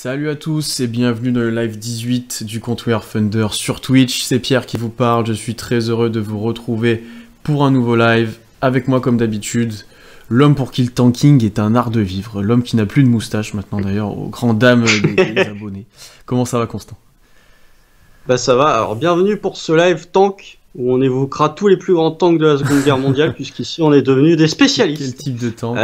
Salut à tous et bienvenue dans le live 18 du compte We Are Thunder sur Twitch. C'est Pierre qui vous parle, je suis très heureux de vous retrouver pour un nouveau live. Avec moi comme d'habitude, l'homme pour qui le tanking est un art de vivre. L'homme qui n'a plus de moustache maintenant d'ailleurs, aux grandes dames des abonnés. Comment ça va Constant? Bah ça va, alors bienvenue pour ce live tank où on évoquera tous les plus grands tanks de la Seconde Guerre mondiale puisqu'ici on est devenus des spécialistes. Quel type de tank?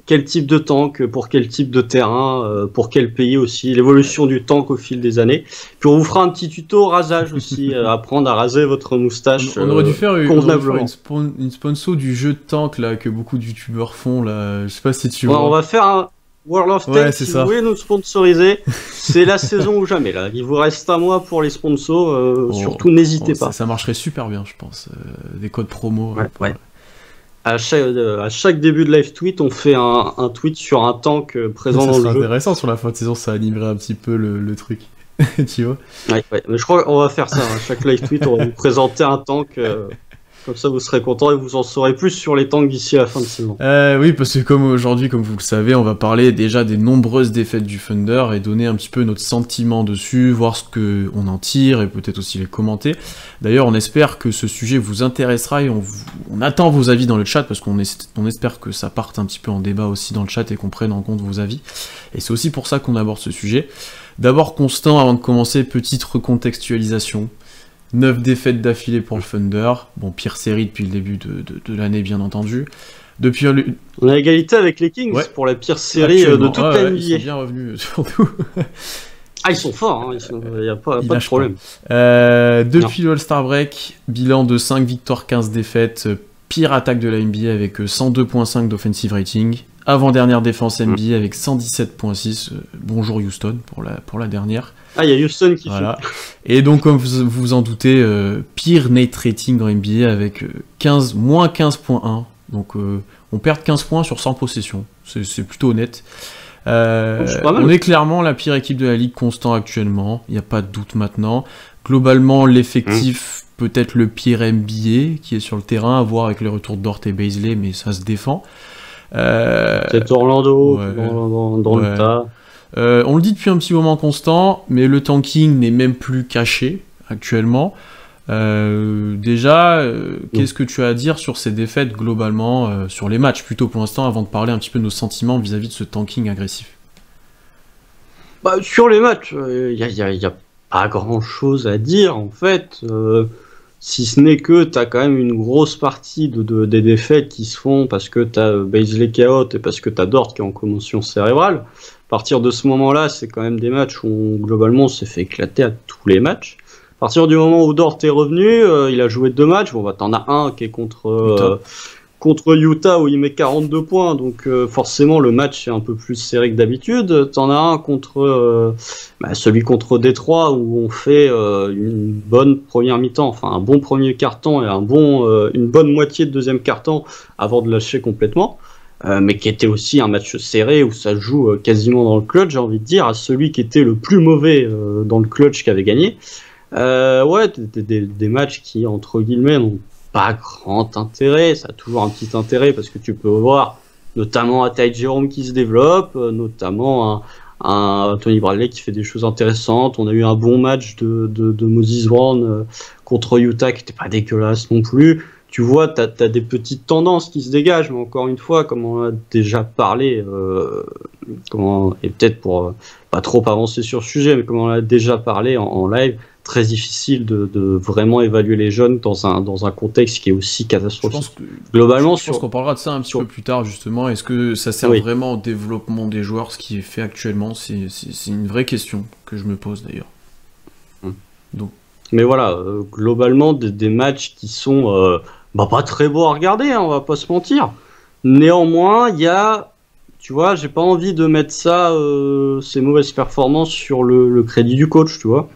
Quel type de tank, pour quel type de terrain, pour quel pays aussi, l'évolution du tank au fil des années. Puis on vous fera un petit tuto rasage aussi, apprendre à raser votre moustache. On aurait dû faire convenablement. une sponsor du jeu de tank là, que beaucoup de youtubeurs font là. Je sais pas si tu vois. On va faire un World of Tanks, si vous voulez nous sponsoriser, c'est la saison ou jamais là. Il vous reste un mois pour les sponsors, surtout n'hésitez pas. Ça marcherait super bien je pense, des codes promo. Ouais. À chaque début de live tweet, on fait un tweet sur un tank présent dans le jeu. C'est intéressant, sur la fin de saison, ça animerait un petit peu le truc. Tu vois? Ouais, mais je crois qu'on va faire ça. Chaque live tweet, on va vous présenter un tank. Comme ça, vous serez content et vous en saurez plus sur les tanks d'ici à la fin de saison. Oui, parce que comme aujourd'hui, comme vous le savez, on va parler déjà des nombreuses défaites du Thunder et donner un petit peu notre sentiment dessus, voir ce qu'on en tire et peut-être aussi les commenter. D'ailleurs, on espère que ce sujet vous intéressera et on attend vos avis dans le chat parce qu'on espère que ça parte un petit peu en débat aussi dans le chat et qu'on prenne en compte vos avis. Et c'est aussi pour ça qu'on aborde ce sujet. D'abord, Constant, avant de commencer, petite recontextualisation. 9 défaites d'affilée pour le Thunder. Bon, pire série depuis le début de l'année, bien entendu. Depuis on a égalité avec les Kings pour la pire série de toute la NBA. Ils sont bien revenus, surtout. Ils sont forts, il n'y a pas de problème. Depuis le All-Star Break, bilan de 5 victoires, 15 défaites. Pire attaque de la NBA avec 102.5 d'offensive rating. Avant-dernière défense NBA avec 117.6. Bonjour Houston pour la dernière. Il y a Houston qui fait. Et donc, comme vous vous en doutez, pire net rating dans NBA avec moins 15.1. Donc, on perd 15 points sur 100 possessions. C'est plutôt honnête. On est clairement la pire équipe de la ligue Constant actuellement. Il n'y a pas de doute maintenant. Globalement, l'effectif peut-être le pire NBA qui est sur le terrain, à voir avec les retours de Dort et Bazley, mais ça se défend. C'est Orlando dans le tas. On le dit depuis un petit moment Constant, mais le tanking n'est même plus caché actuellement. Déjà, qu'est-ce que tu as à dire sur ces défaites globalement, sur les matchs plutôt pour l'instant, avant de parler un petit peu de nos sentiments vis-à-vis de ce tanking agressif? Sur les matchs, il y a pas grand-chose à dire en fait. Si ce n'est que tu as quand même une grosse partie des défaites qui se font parce que tu as Bazley qui est out et parce que tu as Dort qui est en commotion cérébrale. À partir de ce moment-là, c'est quand même des matchs où globalement on s'est fait éclater à tous les matchs. À partir du moment où Dort est revenu, il a joué 2 matchs. Bon, t'en as un qui est contre Utah où il met 42 points, donc forcément le match est un peu plus serré que d'habitude. T'en as un contre celui contre Détroit où on fait une bonne première mi-temps, enfin un bon premier quart-temps et une bonne moitié de deuxième quart-temps avant de lâcher complètement. Mais qui était aussi un match serré où ça joue quasiment dans le clutch, j'ai envie de dire, à celui qui était le plus mauvais dans le clutch qui avait gagné. Des matchs qui, entre guillemets, n'ont pas grand intérêt. Ça a toujours un petit intérêt parce que tu peux voir notamment un Ty Jerome qui se développe, notamment un Tony Bradley qui fait des choses intéressantes. On a eu un bon match de Moses Brown contre Utah qui n'était pas dégueulasse non plus. Tu vois, t'as des petites tendances qui se dégagent, mais encore une fois, comme on a déjà parlé, et peut-être pour pas trop avancer sur le sujet, mais comme on a déjà parlé en live, très difficile de vraiment évaluer les jeunes dans un contexte qui est aussi catastrophique. Je pense qu'on parlera de ça un petit peu plus tard, justement. Est-ce que ça sert vraiment au développement des joueurs, ce qui est fait actuellement? C'est une vraie question que je me pose d'ailleurs. Donc. Mais voilà, globalement, des matchs qui sont pas très beaux à regarder, on va pas se mentir. Néanmoins, il y a, tu vois, j'ai pas envie de mettre ça, ces mauvaises performances sur le crédit du coach, tu vois.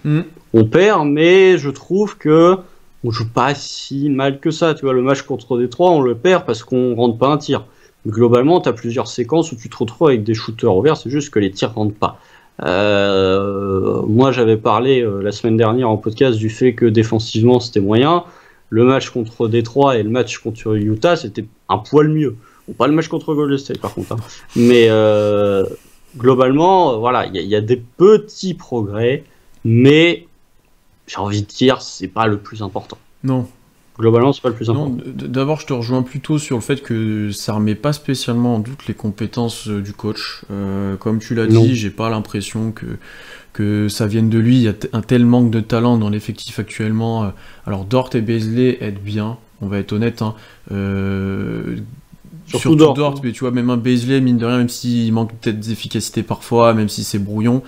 On perd, mais je trouve que on joue pas si mal que ça, tu vois. Le match contre Détroit, on le perd parce qu'on rentre pas un tir. Mais globalement, tu as plusieurs séquences où tu te retrouves avec des shooters ouverts, c'est juste que les tirs rentrent pas. Moi, j'avais parlé la semaine dernière en podcast du fait que défensivement, c'était moyen. Le match contre Détroit et le match contre Utah, c'était un poil mieux. Bon, pas le match contre Golden State, par contre. Mais globalement, voilà, il y a des petits progrès, mais j'ai envie de dire, c'est pas le plus important. Non. Globalement, c'est pas le plus Non, important. d'abord, je te rejoins plutôt sur le fait que ça remet pas spécialement en doute les compétences du coach. Comme tu l'as Non. dit, j'ai pas l'impression que ça vienne de lui. Il y a un tel manque de talent dans l'effectif actuellement. Alors, Dort et Beasley aident bien, on va être honnête. Hein. Surtout Dort, mais tu vois, même un Beasley, mine de rien, même s'il manque peut-être d'efficacité parfois, même si c'est brouillon,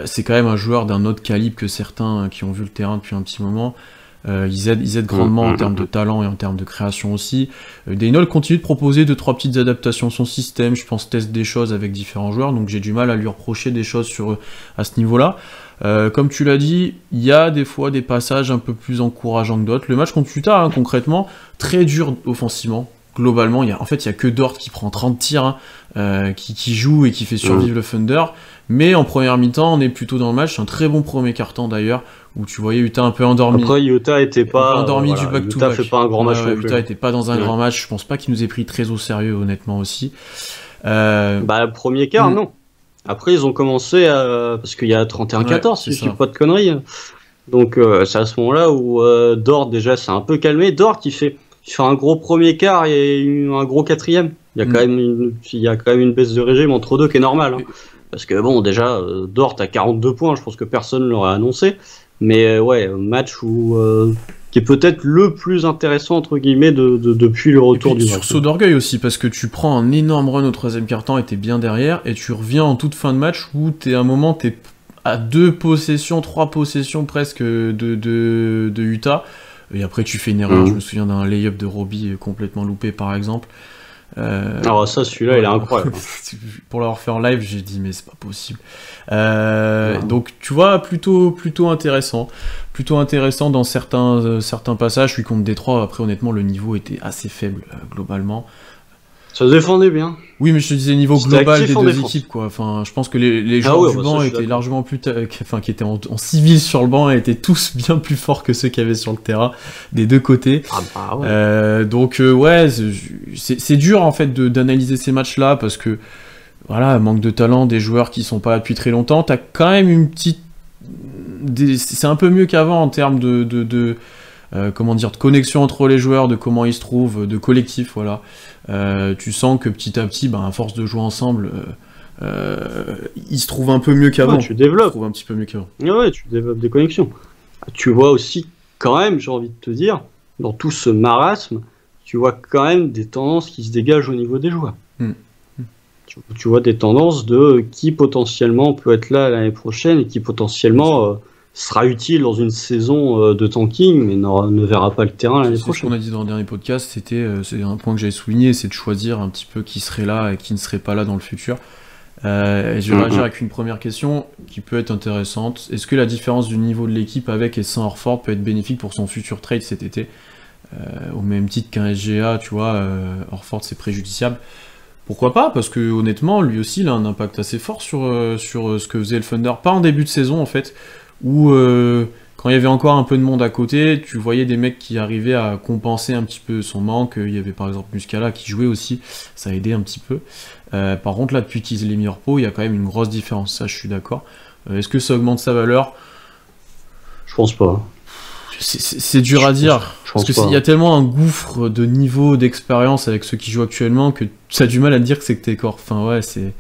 c'est quand même un joueur d'un autre calibre que certains qui ont vu le terrain depuis un petit moment. Ils aident grandement en termes de talent et en termes de création aussi. Daynol continue de proposer 2-3 petites adaptations à son système, je pense teste des choses avec différents joueurs, donc j'ai du mal à lui reprocher des choses à ce niveau-là. Comme tu l'as dit, il y a des fois des passages un peu plus encourageants que d'autres. Le match contre Utah, hein, concrètement, très dur offensivement. Globalement, il y a que Dort qui prend 30 tirs, hein, qui joue et qui fait survivre le Thunder. Mais en première mi-temps, on est plutôt dans le match. Un très bon premier quart-temps d'ailleurs, où tu voyais Utah un peu endormi. Après, Utah était pas endormi du back-to-back. Utah fait pas un grand match. Utah était pas dans un grand match. Je pense pas qu'il nous ait pris très au sérieux, honnêtement aussi. Le premier quart, non. Après, ils ont commencé parce qu'il y a 31-14, si je dis pas de conneries. Donc, c'est à ce moment-là où Dort, déjà, c'est un peu calmé. Dort, il fait un gros premier quart et un gros quatrième. Il y a quand même une baisse de régime entre deux qui est normale. Hein. Parce que bon, déjà, Dort a 42 points, je pense que personne ne l'aurait annoncé. Mais ouais, un match qui est peut-être le plus intéressant, entre guillemets, depuis le retour du match. Sursaut d'orgueil aussi, parce que tu prends un énorme run au troisième quart-temps et t'es bien derrière, et tu reviens en toute fin de match où t'es à 3 possessions presque de Utah. Et après, tu fais une erreur. Je me souviens d'un lay-up de Robbie complètement loupé, par exemple. Alors ça, celui-là, il est incroyable. Pour l'avoir fait en live, j'ai dit mais c'est pas possible. Donc tu vois, plutôt intéressant. Plutôt intéressant dans certains passages. Je suis contre Détroit. Après, honnêtement, le niveau était assez faible globalement. Ça se défendait bien. Oui, mais je te disais niveau global des deux équipes, quoi. Enfin, je pense que les joueurs du banc étaient largement plus, qui étaient en civil sur le banc, étaient tous bien plus forts que ceux qui avaient sur le terrain des deux côtés. Donc ouais, c'est dur en fait d'analyser ces matchs-là parce que voilà, manque de talent, des joueurs qui sont pas là depuis très longtemps. T'as quand même une petite, c'est un peu mieux qu'avant en termes de connexion entre les joueurs, de comment ils se trouvent, de collectif, voilà. Tu sens que petit à petit, à force de jouer ensemble, ils se trouvent un peu mieux qu'avant. Ouais, tu développes. Ils se trouvent un petit peu mieux qu'avant. Ouais, tu développes des connexions. Tu vois aussi, quand même, j'ai envie de te dire, dans tout ce marasme, tu vois quand même des tendances qui se dégagent au niveau des joueurs. Tu vois des tendances de qui potentiellement peut être là l'année prochaine et qui potentiellement sera utile dans une saison de tanking, mais ne verra pas le terrain l'année prochaine. C'est ce qu'on a dit dans le dernier podcast, c'est un point que j'avais souligné, c'est de choisir un petit peu qui serait là et qui ne serait pas là dans le futur. Et je vais réagir avec une première question qui peut être intéressante. Est-ce que la différence du niveau de l'équipe avec et sans Horford peut être bénéfique pour son futur trade cet été au même titre qu'un SGA, tu vois, Horford c'est préjudiciable. Pourquoi pas? Parce que honnêtement, lui aussi, il a un impact assez fort sur ce que faisait le Thunder. Pas en début de saison, en fait, où quand il y avait encore un peu de monde à côté, tu voyais des mecs qui arrivaient à compenser un petit peu son manque. Il y avait par exemple Muscala qui jouait aussi, ça a aidé un petit peu. Par contre, là, depuis qu'ils aient mis repos, il y a quand même une grosse différence, ça je suis d'accord. Est-ce que ça augmente sa valeur? Je pense pas. C'est dur à dire, parce qu'il y a tellement un gouffre de niveau d'expérience avec ceux qui jouent actuellement que tu as du mal à te dire que c'est que t'es corps. Enfin ouais, c'est...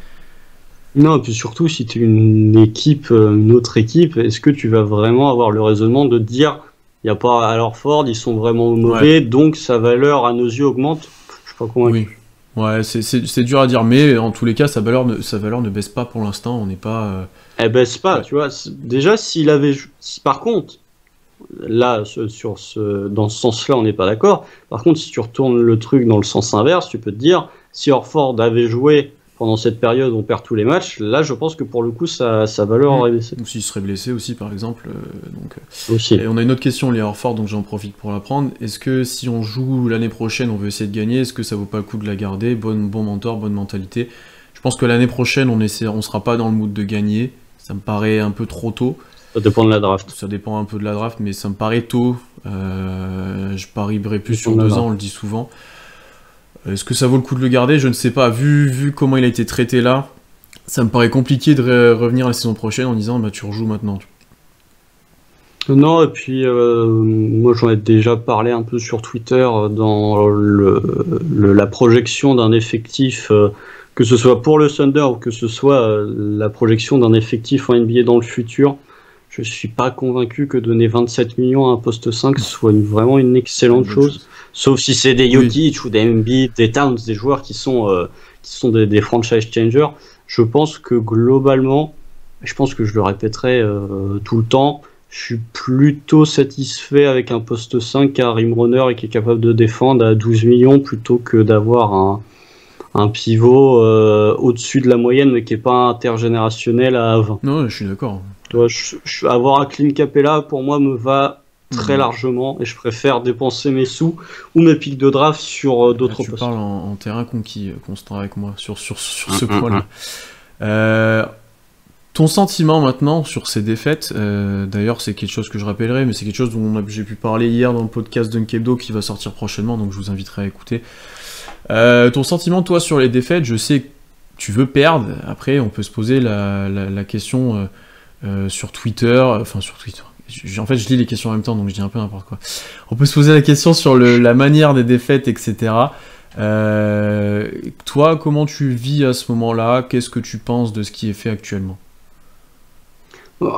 Non, et puis surtout, si tu es une équipe, une autre équipe, est-ce que tu vas vraiment avoir le raisonnement de te dire, il n'y a pas à Horford, ils sont vraiment mauvais, donc sa valeur à nos yeux augmente? Je suis pas convaincu. Oui. Ouais, c'est dur à dire, mais en tous les cas, sa valeur ne baisse pas pour l'instant, on n'est pas... Elle baisse pas, tu vois. Déjà, s'il avait... Par contre... Là, dans ce sens-là, on n'est pas d'accord. Par contre, si tu retournes le truc dans le sens inverse, tu peux te dire, si Horford avait joué pendant cette période, on perd tous les matchs, là, je pense que pour le coup, sa valeur aurait baissé. Ou s'il serait blessé aussi, par exemple. Aussi. Et on a une autre question liée à Horford, donc j'en profite pour la prendre. Est-ce que si on joue l'année prochaine, on veut essayer de gagner, est-ce que ça vaut pas le coup de la garder? Bon mentor, bonne mentalité. Je pense que l'année prochaine, on sera pas dans le mood de gagner. Ça me paraît un peu trop tôt. Ça dépend de la draft. Ça dépend un peu de la draft, mais ça me paraît tôt. Je parierais plus sur 2 ans, on le dit souvent. Est-ce que ça vaut le coup de le garder? Je ne sais pas. Vu comment il a été traité là, ça me paraît compliqué de revenir la saison prochaine en disant bah tu rejoues maintenant. Non, et puis moi j'en ai déjà parlé un peu sur Twitter dans la projection d'un effectif, que ce soit pour le Thunder ou que ce soit la projection d'un effectif en NBA dans le futur. Je suis pas convaincu que donner 27 millions à un poste 5 soit vraiment une excellente chose. Sauf si c'est des Jokic ou des Embiid, des Towns, des joueurs qui sont des franchise changers. Je pense que globalement, je pense que je le répéterai tout le temps, je suis plutôt satisfait avec un poste 5 à rim runner et qui est capable de défendre à 12 millions plutôt que d'avoir un pivot au-dessus de la moyenne mais qui n'est pas intergénérationnel à 20. Non, je suis d'accord. Avoir un Clint Capella pour moi me va très largement et je préfère dépenser mes sous ou mes pics de draft sur d'autres postes. Tu parles en terrain conquis, Constant, avec moi sur ce point-là. Ton sentiment maintenant sur ces défaites, d'ailleurs c'est quelque chose que je rappellerai, mais c'est quelque chose dont j'ai pu parler hier dans le podcast d'Unkebdo qui va sortir prochainement, donc je vous inviterai à écouter. Ton sentiment toi sur les défaites, je sais que tu veux perdre, après on peut se poser la question sur Twitter, en fait je lis les questions en même temps donc je dis un peu n'importe quoi. On peut se poser la question sur la manière des défaites, etc. Toi, comment tu vis à ce moment-là? Qu'est-ce que tu penses de ce qui est fait actuellement?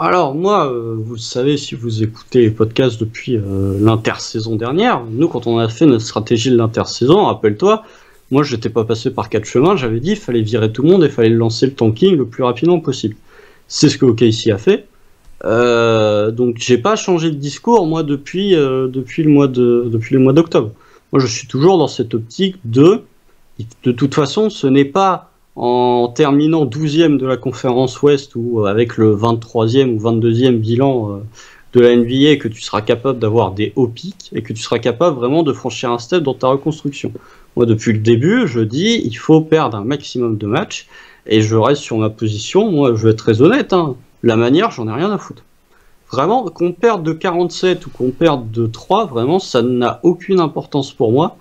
Alors moi, vous le savez si vous écoutez les podcasts depuis l'intersaison dernière, nous quand on a fait notre stratégie de l'intersaison, rappelle-toi, moi j'étais pas passé par 4 chemins, j'avais dit il fallait virer tout le monde et il fallait lancer le tanking le plus rapidement possible. C'est ce que OKC a fait. Donc j'ai pas changé de discours moi depuis le mois d'octobre. Moi je suis toujours dans cette optique de toute façon ce n'est pas en terminant 12e de la conférence Ouest ou avec le 23e ou 22e bilan de la NBA que tu seras capable d'avoir des hauts pics et que tu seras capable vraiment de franchir un step dans ta reconstruction. Moi depuis le début je dis il faut perdre un maximum de matchs et je reste sur ma position. Moi je vais être très honnête, la manière j'en ai rien à foutre. Vraiment, qu'on perde de 47 ou qu'on perde de 3, vraiment, ça n'a aucune importance pour moi.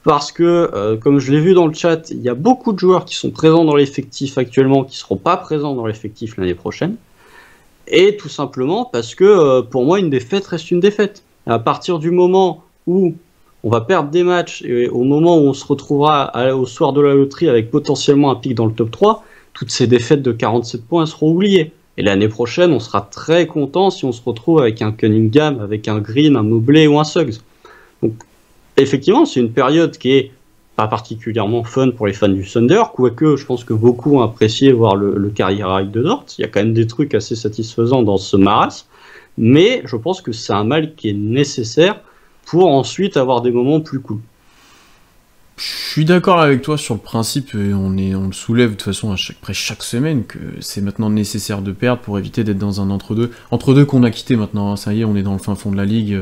Parce que, comme je l'ai vu dans le chat, il y a beaucoup de joueurs qui sont présents dans l'effectif actuellement, qui ne seront pas présents dans l'effectif l'année prochaine. Et tout simplement parce que, pour moi, une défaite reste une défaite. À partir du moment où on va perdre des matchs, et au moment où on se retrouvera au soir de la loterie avec potentiellement un pic dans le top 3, toutes ces défaites de 47 points seront oubliées. Et l'année prochaine, on sera très content si on se retrouve avec un Cunningham, avec un Green, un Mobley ou un Suggs. Donc, effectivement, c'est une période qui est pas particulièrement fun pour les fans du Thunder, quoique je pense que beaucoup ont apprécié voir le carrière high de Dort. Il y a quand même des trucs assez satisfaisants dans ce marasme, mais je pense que c'est un mal qui est nécessaire pour ensuite avoir des moments plus cool. Je suis d'accord avec toi sur le principe, et on le soulève de toute façon après chaque semaine, que c'est maintenant nécessaire de perdre pour éviter d'être dans un entre-deux. Entre-deux qu'on a quitté maintenant, ça y est, on est dans le fin fond de la ligue,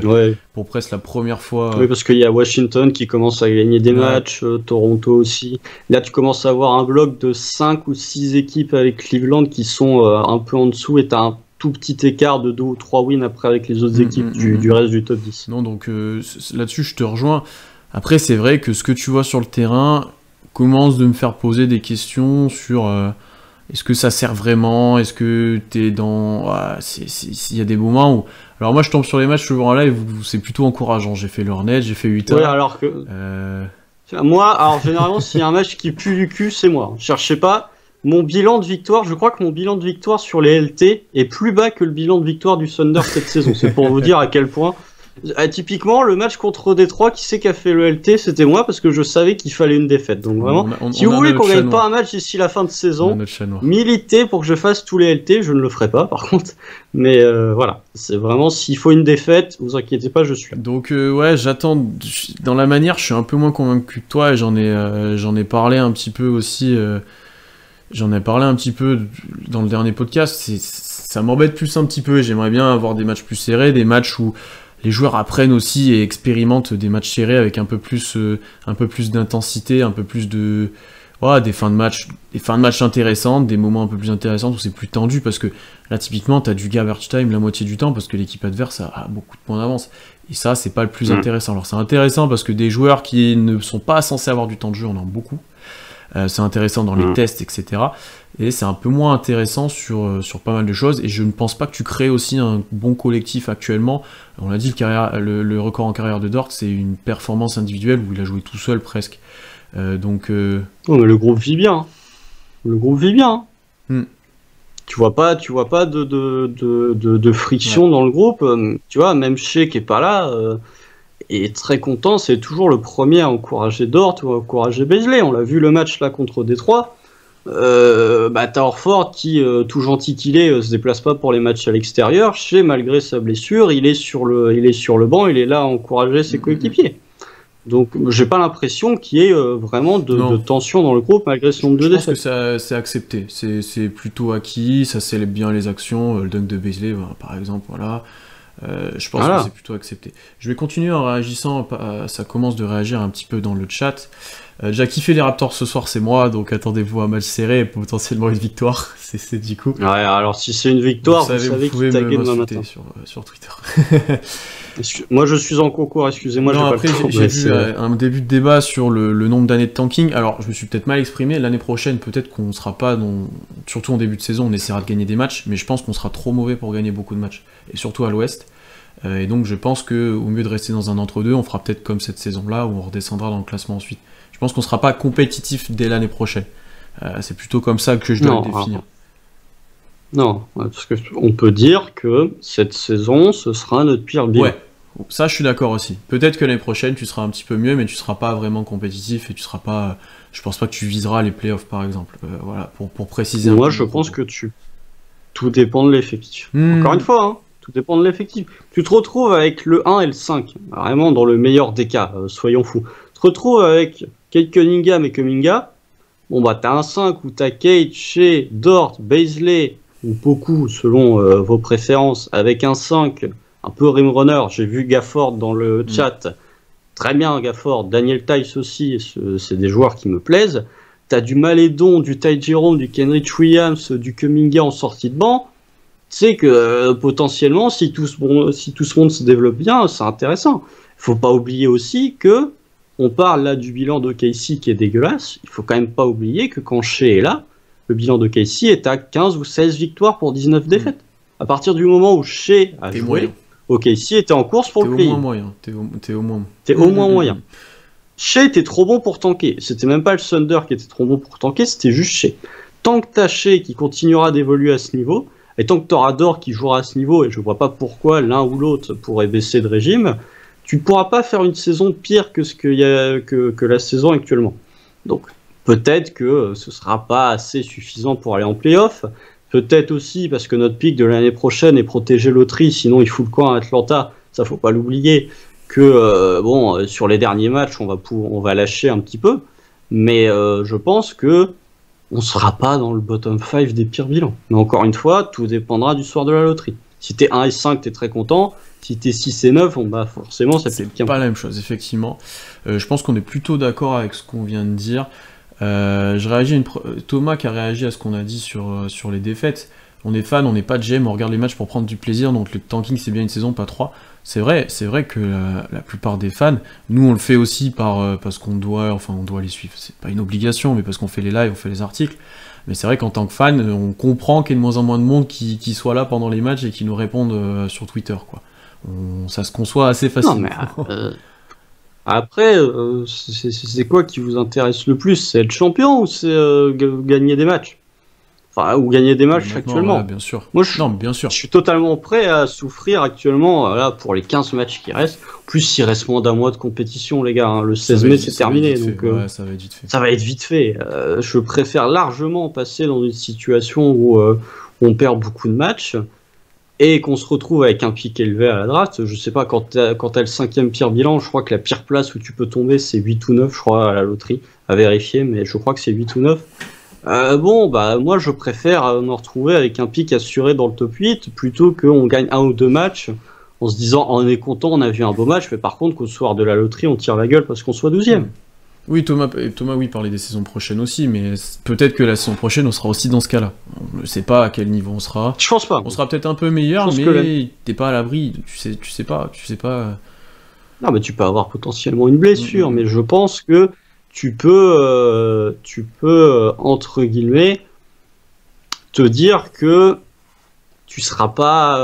pour presque la première fois. Oui, parce qu'il y a Washington qui commence à gagner des matchs, Toronto aussi. Là, tu commences à avoir un bloc de 5 ou 6 équipes avec Cleveland qui sont un peu en dessous, et tu as un tout petit écart de 2 ou 3 wins après avec les autres équipes du reste du top 10. Non, donc là-dessus, je te rejoins. Après, c'est vrai que ce que tu vois sur le terrain commence de me faire poser des questions sur est-ce que ça sert vraiment, est-ce que t'es dans... s'il y a des moments où... Alors moi, je tombe sur les matchs souvent en live où c'est plutôt encourageant. J'ai fait le Hornet, j'ai fait 8 heures. Ouais, alors que... Moi, alors généralement, s'il y a un match qui pue du cul, c'est moi. Cherchez pas. Mon bilan de victoire, je crois que mon bilan de victoire sur les LT est plus bas que le bilan de victoire du Thunder cette saison. C'est pour vous dire à quel point... typiquement, le match contre Détroit, qui c'est qui a fait le LT? C'était moi, parce que je savais qu'il fallait une défaite. Donc vraiment, si vous voulez qu'on gagne pas un match d'ici la fin de saison, militez pour que je fasse tous les LT. Je ne le ferai pas, par contre. Mais voilà, c'est vraiment, s'il faut une défaite, vous inquiétez pas, je suis là. Donc ouais, j'attends. Dans la manière, je suis un peu moins convaincu que toi, et j'en ai parlé un petit peu aussi. J'en ai parlé un petit peu dans le dernier podcast. Ça m'embête plus un petit peu, et j'aimerais bien avoir des matchs plus serrés, des matchs où les joueurs apprennent aussi et expérimentent des matchs serrés avec un peu plus d'intensité, un peu plus de... des fins de match intéressantes, des moments un peu plus intéressants où c'est plus tendu, parce que là, typiquement, t'as du garbage time la moitié du temps, parce que l'équipe adverse a beaucoup de points d'avance. Et ça, c'est pas le plus intéressant. Alors, c'est intéressant parce que des joueurs qui ne sont pas censés avoir du temps de jeu, on en a beaucoup. c'est intéressant dans les tests, etc. Et c'est un peu moins intéressant sur pas mal de choses, et je ne pense pas que tu crées aussi un bon collectif actuellement. On l'a dit, le record en carrière de Dort, c'est une performance individuelle où il a joué tout seul presque. Non, mais le groupe vit bien. Le groupe vit bien. Tu vois pas de friction dans le groupe. Tu vois, même Shea qui est pas là est très content. C'est toujours le premier à encourager Dort ou à encourager Beasley. On l'a vu le match là contre Détroit. T'as Horford qui, tout gentil qu'il est, se déplace pas pour les matchs à l'extérieur. Shea, malgré sa blessure, il est sur le banc. Il est là à encourager ses coéquipiers. Donc, j'ai pas l'impression qu'il y ait vraiment de tension dans le groupe malgré ce nombre de défaites. Je pense que c'est accepté. C'est plutôt acquis. Ça célèbre bien les actions. Le dunk de Beasley, par exemple, voilà. Je pense que c'est plutôt accepté. Je vais continuer en réagissant. Ça commence de réagir un petit peu dans le chat. J'ai kiffé les Raptors ce soir, c'est moi. Donc, attendez-vous à un match serré et potentiellement une victoire. C'est du coup. Ouais, alors si c'est une victoire, vous savez qui taguer demain matin sur Twitter. Moi je suis en concours, excusez-moi. Non, après j'ai vu un début de débat sur le nombre d'années de tanking. Alors je me suis peut-être mal exprimé. L'année prochaine, peut-être qu'on sera pas surtout en début de saison, on essaiera de gagner des matchs, mais je pense qu'on sera trop mauvais pour gagner beaucoup de matchs, et surtout à l'Ouest. Et donc je pense que au mieux de rester dans un entre-deux, on fera peut-être comme cette saison-là où on redescendra dans le classement ensuite. Je pense qu'on sera pas compétitif dès l'année prochaine. C'est plutôt comme ça que je dois le définir. Non, parce que on peut dire que cette saison, ce sera notre pire bilan. Ouais, ça je suis d'accord aussi. Peut-être que l'année prochaine, tu seras un petit peu mieux, mais tu seras pas vraiment compétitif et tu seras pas. Je pense pas que tu viseras les playoffs, par exemple. Voilà, pour préciser. Moi, je pense que tout dépend de l'effectif. Encore une fois, tout dépend de l'effectif. Tu te retrouves avec le 1 et le 5, vraiment dans le meilleur des cas, soyons fous. Tu te retrouves avec Cade Cunningham et Kuminga. Bon, bah, t'as un 5 où t'as Cade, Shea, Dort, Beasley, ou beaucoup selon vos préférences, avec un 5, un peu rim runner. J'ai vu Gafford dans le chat. Très bien, Gafford. Daniel Tice aussi, c'est des joueurs qui me plaisent. T'as du Malédon, du Ty Jerome, du Kenrich Williams, du Kuminga en sortie de banc. Tu sais que potentiellement, si tout ce monde se développe bien, c'est intéressant. Faut pas oublier aussi que on parle là du bilan de Casey qui est dégueulasse. Il faut quand même pas oublier que quand Shea est là, le bilan de Casey est à 15 ou 16 victoires pour 19 défaites. À partir du moment où Shea a joué, Casey était en course pour le play. T'es au moins moyen. Shea était trop bon pour tanker. C'était même pas le Thunder qui était trop bon pour tanker, c'était juste Shea. Tant que t'as Shea qui continuera d'évoluer à ce niveau, et tant que t'auras Dort qui jouera à ce niveau, et je vois pas pourquoi l'un ou l'autre pourrait baisser de régime, tu ne pourras pas faire une saison pire que que la saison actuellement. Donc, peut-être que ce ne sera pas assez suffisant pour aller en play-off. Peut-être aussi parce que notre pick de l'année prochaine est protégé loterie, sinon il fout le camp à Atlanta. Ça, faut pas l'oublier. Que sur les derniers matchs, on va lâcher un petit peu. Mais je pense que on sera pas dans le bottom 5 des pires bilans. Mais encore une fois, tout dépendra du soir de la loterie. Si t'es 1 et 5, t'es très content. Si t'es 6 et 9, forcément, ça fait pas la même chose, effectivement. Je pense qu'on est plutôt d'accord avec ce qu'on vient de dire. Je réagis Thomas qui a réagi à ce qu'on a dit sur les défaites. On est fan, on n'est pas GM, on regarde les matchs pour prendre du plaisir, donc le tanking c'est bien une saison, pas 3. C'est vrai que la plupart des fans, nous on le fait aussi parce qu'on doit les suivre. C'est pas une obligation, mais parce qu'on fait les lives, on fait les articles. Mais c'est vrai qu'en tant que fan, on comprend qu'il y ait de moins en moins de monde qui soit là pendant les matchs et qui nous répondent sur Twitter, quoi. Ça se conçoit assez facilement. Non, mais après, c'est quoi qui vous intéresse le plus? C'est être champion ou c'est gagner des matchs? Enfin, ou gagner des matchs actuellement. Ouais, bien sûr. Moi, je suis totalement prêt à souffrir actuellement là, pour les 15 matchs qui restent. En plus, il reste moins d'un mois de compétition, les gars. Hein. Le 16 mai, c'est terminé. Donc, ça va être vite fait. Ça va être vite fait. Je préfère largement passer dans une situation où on perd beaucoup de matchs et qu'on se retrouve avec un pic élevé à la draft. Je sais pas, quand t'as le 5e pire bilan, je crois que la pire place où tu peux tomber, c'est 8 ou 9, je crois, à la loterie. À vérifier, mais je crois que c'est 8 ou 9. Moi je préfère me retrouver avec un pic assuré dans le top 8 plutôt qu'on gagne 1 ou 2 matchs en se disant on est content, on a vu un beau match, mais par contre qu'au soir de la loterie on tire la gueule parce qu'on soit 12e. Oui, Thomas parlait des saisons prochaines aussi, mais peut-être que la saison prochaine on sera aussi dans ce cas-là. On ne sait pas à quel niveau on sera. Je pense pas. On sera peut-être un peu meilleur, mais t'es pas à l'abri, tu sais pas. Non, mais tu peux avoir potentiellement une blessure, mais je pense que entre guillemets, te dire que tu seras pas,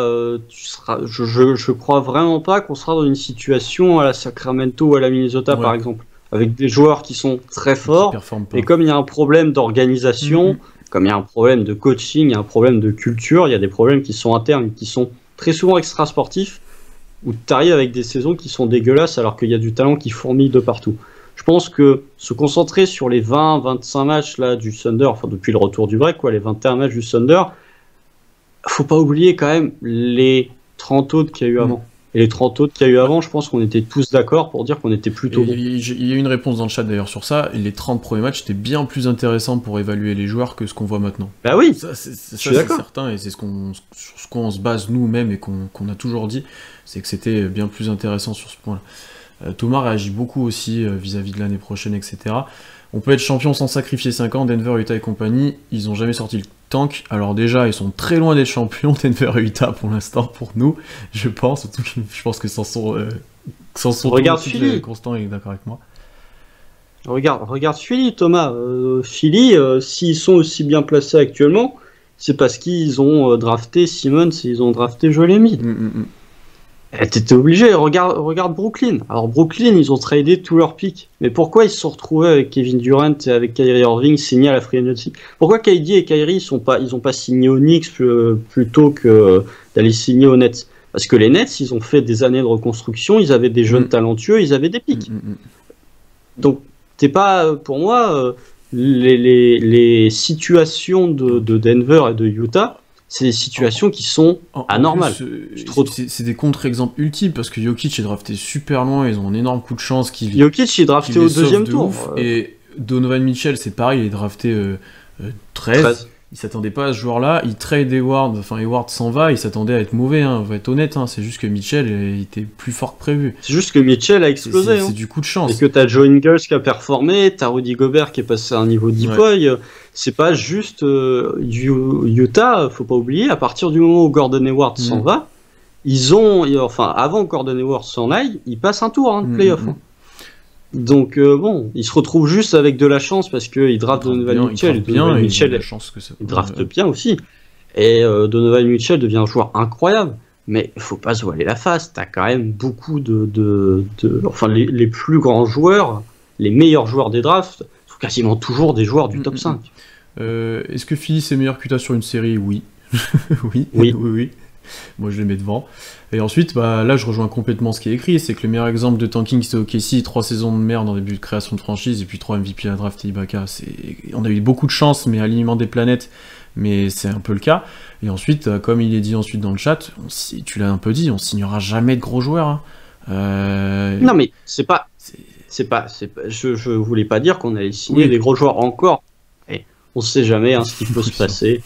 je crois vraiment pas qu'on sera dans une situation à la Sacramento ou à la Minnesota par exemple, avec des joueurs qui sont très forts, et comme il y a un problème d'organisation, comme il y a un problème de coaching, il y a un problème de culture, il y a des problèmes qui sont internes, qui sont très souvent extra-sportifs, où tu arrives avec des saisons qui sont dégueulasses alors qu'il y a du talent qui fourmille de partout. Je pense que se concentrer sur les 20-25 matchs là, du Thunder, enfin depuis le retour du break, les 21 matchs du Thunder, faut pas oublier quand même les 30 autres qu'il y a eu avant. Et les 30 autres qu'il y a eu avant, je pense qu'on était tous d'accord pour dire qu'on était plutôt bon. Il y a une réponse dans le chat d'ailleurs sur ça. Les 30 premiers matchs étaient bien plus intéressants pour évaluer les joueurs que ce qu'on voit maintenant. Bah oui, c'est certain, et c'est sur ce qu'on se base nous-mêmes et qu'on a toujours dit, c'est que c'était bien plus intéressant sur ce point-là. Thomas réagit beaucoup aussi vis-à-vis de l'année prochaine, etc. On peut être champion sans sacrifier 5 ans, Denver, Utah et compagnie, ils ont jamais sorti le tank. Alors déjà, ils sont très loin d'être champions, Denver et Utah pour l'instant, pour nous, je pense. Surtout que je pense que s'en sont regarde Philly. Constant est d'accord avec moi. Regarde Philly, Thomas. Philly, s'ils sont aussi bien placés actuellement, c'est parce qu'ils ont drafté Simmons et ils ont drafté Joel Embiid. T'étais obligé, regarde Brooklyn. Alors Brooklyn, ils ont tradé tous leurs picks. Mais pourquoi ils se sont retrouvés avec Kevin Durant et avec Kyrie Irving signés à la free agency? Pourquoi KD et Kyrie ils ont pas signé aux Knicks plutôt que d'aller signer aux Nets? Parce que les Nets, ils ont fait des années de reconstruction, ils avaient des jeunes talentueux, ils avaient des picks. Donc t'es pas, pour moi, les situations de Denver et de Utah, c'est des situations qui sont anormales. C'est des contre-exemples ultimes parce que Jokic est drafté super loin, ils ont un énorme coup de chance. Jokic est drafté au deuxième tour. Et Donovan Mitchell, c'est pareil, il est drafté 13. Il s'attendait pas à ce joueur-là. Il trade Hayward, enfin Hayward s'en va, il s'attendait à être mauvais, on va être honnête. C'est juste que Mitchell il était plus fort que prévu. C'est juste que Mitchell a explosé. C'est du coup de chance. Et que t'as Joe Ingles qui a performé, t'as Rudy Gobert qui est passé à un niveau Deepoy. C'est pas juste Utah, faut pas oublier, à partir du moment où Gordon Hayward s'en va, avant que Gordon Hayward s'en aille, ils passent un tour de playoff. Donc ils se retrouvent juste avec de la chance parce qu'ils draftent Donovan Mitchell. Donovan Mitchell il draft bien aussi. Et Donovan Mitchell devient un joueur incroyable. Mais il faut pas se voiler la face. T'as quand même beaucoup les plus grands joueurs, les meilleurs joueurs des drafts, sont quasiment toujours des joueurs du top 5. Est-ce que Philly c'est meilleur qu'Utah sur une série? Oui. oui. Moi je les mets devant. Et ensuite, là je rejoins complètement ce qui est écrit, c'est que le meilleur exemple de tanking c'était OKC, 3 saisons de merde en début de création de franchise, et puis 3 MVP à la draft et Ibaka. On a eu beaucoup de chance, mais alignement des planètes, mais c'est un peu le cas. Et ensuite, comme il est dit ensuite dans le chat, tu l'as un peu dit, on signera jamais de gros joueurs. Non mais c'est pas. Je voulais pas dire qu'on allait signer des gros joueurs encore. Et on sait jamais ce qui peut se passer.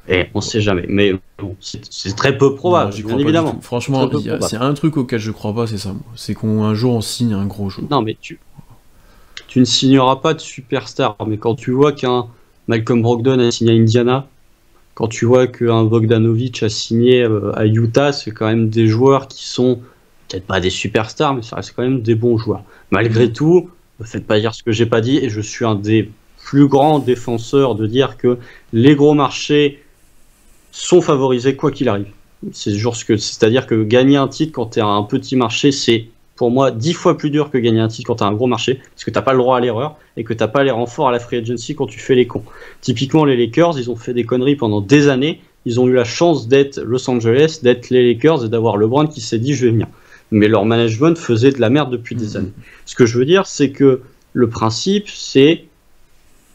Et on sait jamais, mais c'est très peu probable, bien évidemment. Franchement, c'est un truc auquel je crois pas, c'est ça. C'est qu'un jour on signe un gros joueur. Non, mais tu ne signeras pas de superstar. Mais quand tu vois qu'un Malcolm Brogdon a signé à Indiana, quand tu vois qu'un Bogdanovic a signé à Utah, c'est quand même des joueurs qui sont peut-être pas des superstars, mais ça reste quand même des bons joueurs. Malgré tout, ne faites pas dire ce que j'ai pas dit, et je suis un des plus grands défenseurs de dire que les gros marchés sont favorisés quoi qu'il arrive. C'est-à-dire que gagner un titre quand tu es à un petit marché, c'est pour moi 10 fois plus dur que gagner un titre quand tu as un gros marché, parce que tu n'as pas le droit à l'erreur et que tu n'as pas les renforts à la free agency quand tu fais les cons. Typiquement, les Lakers, ils ont fait des conneries pendant des années. Ils ont eu la chance d'être Los Angeles, d'être les Lakers et d'avoir LeBron qui s'est dit je vais venir. Mais leur management faisait de la merde depuis des années. Ce que je veux dire, c'est que le principe, c'est...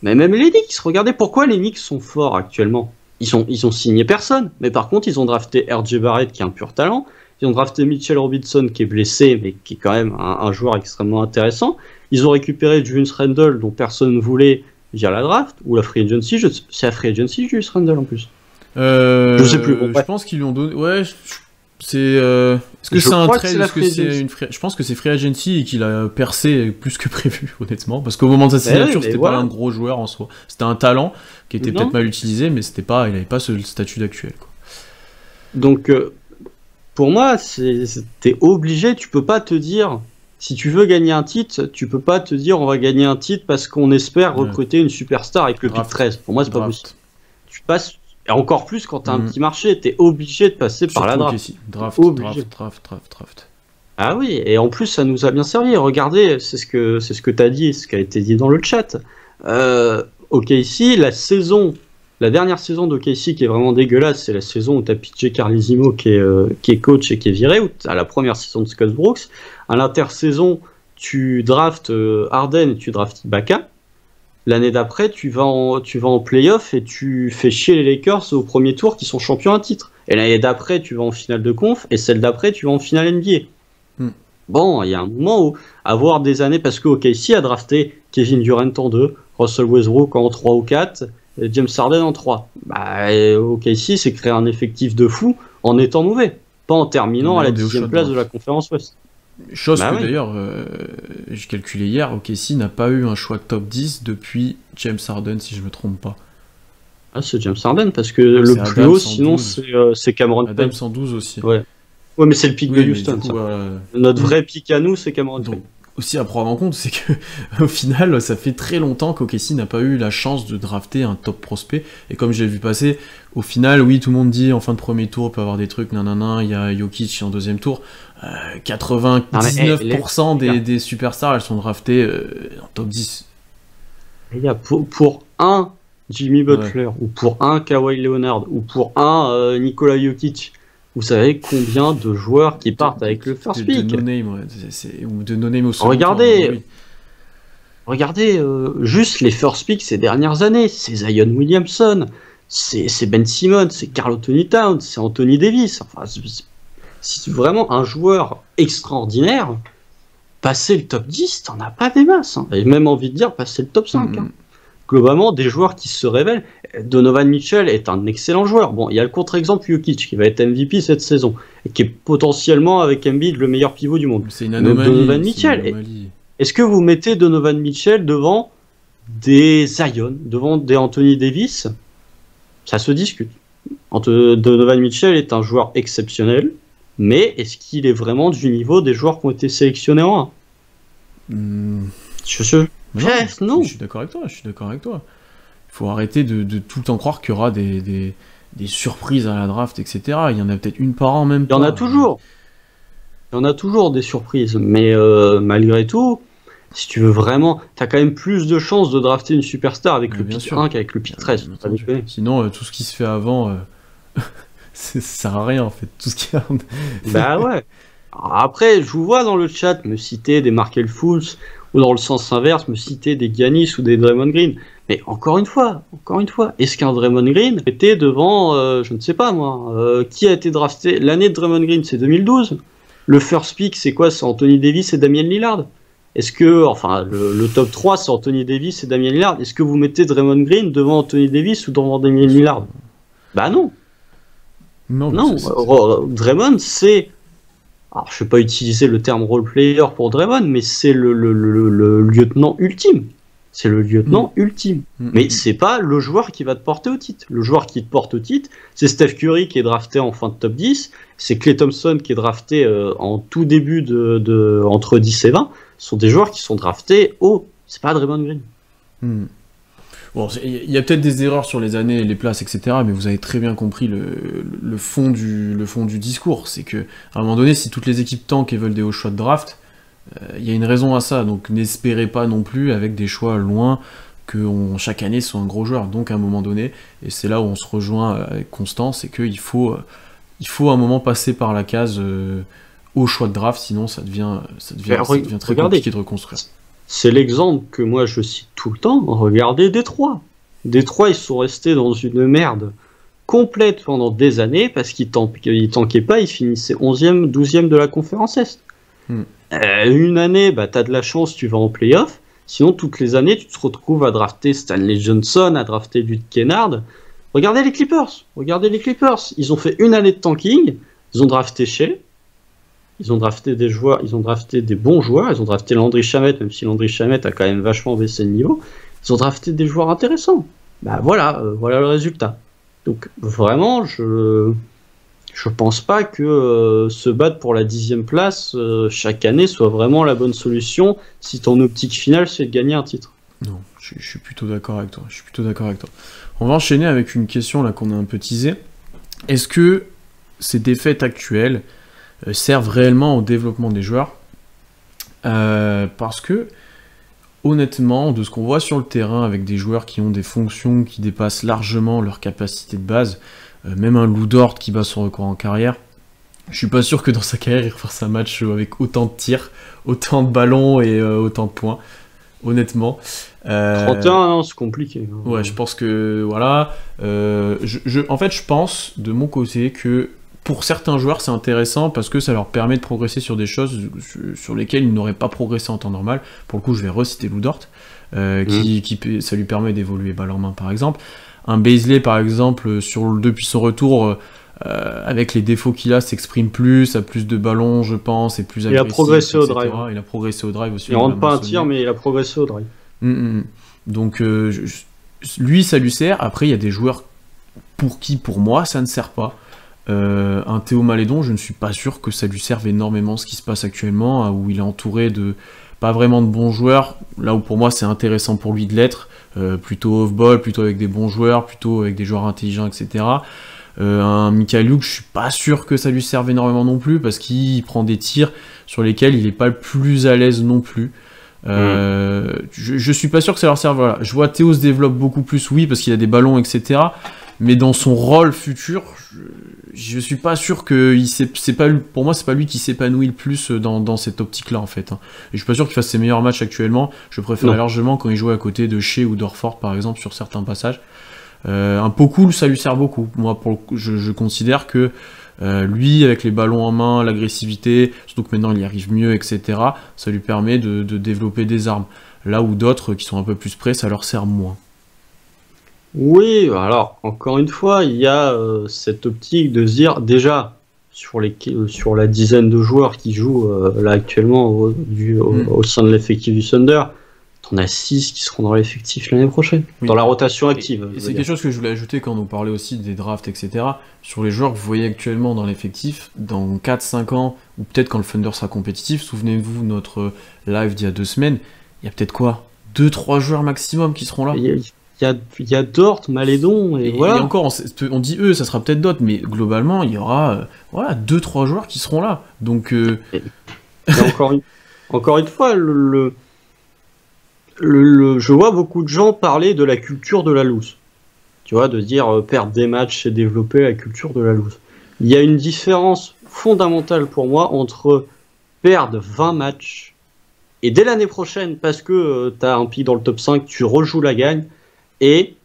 Mais même les Knicks, regardez pourquoi les Knicks sont forts actuellement. Ils ont signé personne, mais par contre ils ont drafté R.J. Barrett qui est un pur talent, ils ont drafté Mitchell Robinson qui est blessé mais qui est quand même un joueur extrêmement intéressant, ils ont récupéré Julius Randle dont personne ne voulait via la draft, ou la free agency, c'est la free agency Julius Randle en plus. Je sais plus. Bon, je pense qu'ils lui ont donné... Ouais, c'est... Est-ce que c'est un trade? Je pense que c'est free agency et qu'il a percé plus que prévu, honnêtement. Parce qu'au moment de sa signature, c'était pas un gros joueur en soi. C'était un talent qui était peut-être mal utilisé, mais il n'avait pas ce statut d'actuel. Donc, pour moi, t'es obligé, tu peux pas te dire Si tu veux gagner un titre, tu peux pas te dire on va gagner un titre parce qu'on espère recruter une superstar avec le pick 13. Pour moi, c'est pas possible. Tu passes, et encore plus quand tu as un petit marché, tu es obligé de passer par la draft. Draft. Ah oui, et en plus, ça nous a bien servi. Regardez, c'est ce que tu as dit, ce qui a été dit dans le chat. OKC, la dernière saison d'OKC qui est vraiment dégueulasse, c'est la saison où tu as PJ Carlesimo qui est coach et qui est viré, où tu as la première saison de Scott Brooks. À l'intersaison, tu draftes Harden et tu draftes Ibaka. L'année d'après, tu vas en playoff et tu fais chier les Lakers au premier tour qui sont champions à titre. Et l'année d'après, tu vas en finale de conf et celle d'après, tu vas en finale NBA. Bon, il y a un moment où avoir des années, parce que OKC a drafté Kevin Durant en 2, Russell Westbrook en 3 ou 4, et James Harden en 3. OKC s'est créé un effectif de fou en étant mauvais, pas en terminant à la 10e place de la conférence Ouest. Chose que d'ailleurs, j'ai calculé hier, OKC n'a pas eu un choix top 10 depuis James Harden, si je me trompe pas. Ah, c'est James Harden, parce que le plus haut, sinon, c'est Cameron Payne. Adam 112 aussi. Ouais, mais c'est le pic de Houston. Coup, notre vrai pic à nous, c'est Cameron Payne. Aussi à prendre en compte, c'est que au final, ça fait très longtemps qu'OKC n'a pas eu la chance de drafter un top prospect. Et comme j'ai vu passer, au final, oui, tout le monde dit en fin de premier tour, il peut y avoir des trucs, nanana, il y a Jokic en deuxième tour. 99% des superstars, elles sont draftées en top 10. Il y a pour un Jimmy Butler, ou pour un Kawhi Leonard, ou pour un Nikola Jokic, vous savez combien de joueurs qui partent avec le first pick de no-name, ou de no-name au second Regardez juste les first picks ces dernières années. C'est Zion Williamson, c'est Ben Simmons, c'est Karl Anthony Towns, c'est Anthony Davis. Enfin, c'est vraiment un joueur extraordinaire. Passer le top 10, t'en as pas des masses. Hein. Et même envie de dire passer le top 5. Hein. Globalement, des joueurs qui se révèlent. Donovan Mitchell est un excellent joueur. Bon, il y a le contre-exemple Jokic qui va être MVP cette saison et qui est potentiellement avec Embiid le meilleur pivot du monde. C'est une anomalie. Donovan Mitchell. Est-ce que vous mettez Donovan Mitchell devant des Zion, devant des Anthony Davis? Ça se discute. Donovan Mitchell est un joueur exceptionnel, mais est-ce qu'il est vraiment du niveau des joueurs qui ont été sélectionnés en 1 Non. Je suis d'accord avec toi. Il faut arrêter de tout le temps croire qu'il y aura des surprises à la draft, etc. Il y en a peut-être une par an même. Il y en a toujours. Il y en a toujours des surprises, mais malgré tout, si tu veux vraiment, t'as quand même plus de chances de drafter une superstar avec le pick 1 qu'avec le pick 13. Sinon, tout ce qui se fait avant, ça sert à rien en fait. Tout ce qui Bah ouais. Après, je vous vois dans le chat me citer des Markel Fultz, ou dans le sens inverse, me citer des Giannis ou des Draymond Green. Mais encore une fois, est-ce qu'un Draymond Green était devant, je ne sais pas moi, qui a été drafté? L'année de Draymond Green, c'est 2012. Le first pick, c'est quoi? C'est Anthony Davis et Damian Lillard. Est-ce que, enfin, le top 3, c'est Anthony Davis et Damian Lillard. Est-ce que vous mettez Draymond Green devant Anthony Davis ou devant Damian Lillard? Bah non. Non. Draymond, c'est... Alors, je ne vais pas utiliser le terme role-player pour Draymond, mais c'est le lieutenant ultime. C'est le lieutenant ultime. Mais c'est pas le joueur qui va te porter au titre. Le joueur qui te porte au titre, c'est Steph Curry qui est drafté en fin de top 10, c'est Klay Thompson qui est drafté en tout début entre 10 et 20. Ce sont des joueurs qui sont draftés haut. C'est pas Draymond Green. Bon, il y a peut-être des erreurs sur les années, les places, etc. Mais vous avez très bien compris le fond du discours. C'est que à un moment donné, si toutes les équipes tankent et veulent des hauts choix de draft, il y a une raison à ça. Donc n'espérez pas non plus avec des choix loin que chaque année soit un gros joueur. Donc à un moment donné, et c'est là où on se rejoint avec Constant, c'est qu'il faut à un moment passer par la case au choix de draft, sinon ça devient très compliqué de reconstruire. C'est l'exemple que moi je cite tout le temps. Regardez Détroit. Détroit, ils sont restés dans une merde complète pendant des années parce qu'ils tankaient pas, ils finissaient 11e, 12e de la conférence Est. Une année, bah, t'as de la chance, tu vas en playoff. Sinon, toutes les années, tu te retrouves à drafter Stanley Johnson, à drafter Luke Kennard. Regardez les Clippers. Ils ont fait une année de tanking. Ils ont drafté Shea. Ils ont drafté des joueurs, ils ont drafté des bons joueurs, ils ont drafté Landry Shamet, même si Landry Shamet a quand même vachement baissé le niveau. Ils ont drafté des joueurs intéressants. Bah voilà le résultat. Donc vraiment, je pense pas que se battre pour la 10e place chaque année soit vraiment la bonne solution si ton optique finale c'est de gagner un titre. Non, je suis plutôt d'accord avec toi. Je suis plutôt d'accord avec toi. On va enchaîner avec une question là qu'on a un peu teasée. Est-ce que ces défaites actuelles servent réellement au développement des joueurs? Parce que, honnêtement, de ce qu'on voit sur le terrain avec des joueurs qui ont des fonctions qui dépassent largement leur capacité de base, même un Lou Dort qui bat son record en carrière, je suis pas sûr que dans sa carrière il refasse un match avec autant de tirs, autant de ballons et autant de points. Honnêtement. 31, non, c'est compliqué. Ouais, je pense que voilà. En fait, je pense de mon côté que pour certains joueurs, c'est intéressant parce que ça leur permet de progresser sur des choses sur lesquelles ils n'auraient pas progressé en temps normal. Pour le coup, je vais reciter Lou Dort, ça lui permet d'évoluer balle en main, par exemple. Un Bazley, par exemple, depuis son retour, avec les défauts qu'il a, s'exprime plus, a plus de ballons, je pense, et plus agressif. Il a progressé au drive. Il a progressé au drive aussi. Il rentre pas un tir, mais il a progressé au drive. Donc, lui, ça lui sert. Après, il y a des joueurs pour moi, ça ne sert pas. Un Théo Malédon, je ne suis pas sûr que ça lui serve énormément ce qui se passe actuellement, où il est entouré de pas vraiment de bons joueurs, là où pour moi c'est intéressant pour lui de l'être, plutôt off-ball, plutôt avec des bons joueurs, plutôt avec des joueurs intelligents, etc. Un Mykhailiuk, je suis pas sûr que ça lui serve énormément non plus, parce qu'il prend des tirs sur lesquels il n'est pas le plus à l'aise non plus. Je suis pas sûr que ça leur serve. Voilà. Je vois Théo se développe beaucoup plus, oui, parce qu'il a des ballons, etc. Mais dans son rôle futur, je suis pas sûr que pour moi c'est pas lui qui s'épanouit le plus dans cette optique-là en fait. Et je suis pas sûr qu'il fasse ses meilleurs matchs actuellement. Je préfère largement quand il jouait à côté de Shea ou d'Orford par exemple sur certains passages. Un Poku, ça lui sert beaucoup. Moi, je considère que lui, avec les ballons en main, l'agressivité, surtout que maintenant il y arrive mieux, etc., ça lui permet de développer des armes. Là où d'autres qui sont un peu plus près, ça leur sert moins. Oui, alors, encore une fois, il y a cette optique de se dire, déjà, sur la dizaine de joueurs qui jouent là actuellement au sein de l'effectif du Thunder, on a 6 qui seront dans l'effectif l'année prochaine, dans la rotation active. Et c'est quelque chose que je voulais ajouter quand on parlait aussi des drafts, etc. Sur les joueurs que vous voyez actuellement dans l'effectif, dans 4-5 ans, ou peut-être quand le Thunder sera compétitif, souvenez-vous notre live d'il y a 2 semaines, il y a peut-être quoi 2-3 joueurs maximum qui seront là. Il y a Dort, Malédon, et voilà. Et encore, on dit eux, ça sera peut-être d'autres, mais globalement, il y aura 2-3 joueurs qui seront là. Donc, et encore une fois, je vois beaucoup de gens parler de la culture de la loose. Tu vois, de dire perdre des matchs et développer la culture de la loose. Il y a une différence fondamentale pour moi entre perdre 20 matchs et dès l'année prochaine, parce que tu as un pic dans le top 5, tu rejoues la gagne, et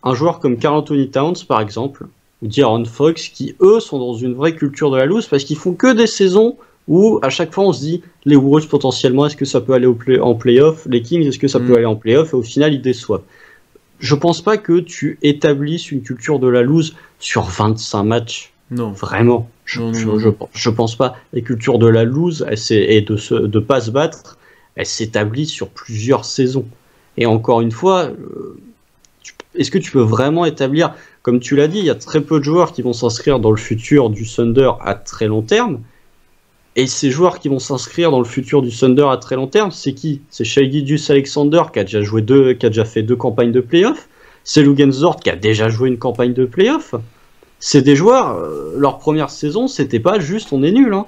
un joueur comme Karl Anthony Towns, par exemple, ou De'Aaron Fox, qui eux sont dans une vraie culture de la loose parce qu'ils font que des saisons où à chaque fois on se dit les Wolves potentiellement est-ce que ça peut aller en playoff, les Kings est-ce que ça peut aller en playoff, et au final ils déçoivent. Je pense pas que tu établisses une culture de la loose sur 25 matchs. Non. Vraiment. Je pense pas. La culture de la loose et de pas se battre, elle s'établit sur plusieurs saisons. Et encore une fois, est-ce que tu peux vraiment établir, comme tu l'as dit, il y a très peu de joueurs qui vont s'inscrire dans le futur du Thunder à très long terme. Et ces joueurs qui vont s'inscrire dans le futur du Thunder à très long terme, c'est qui? C'est Shai Gilgeous-Alexander qui a déjà fait 2 campagnes de playoff. C'est Luguentz-Dort qui a déjà joué une campagne de playoff. C'est des joueurs, leur première saison, c'était pas juste on est nul. Hein.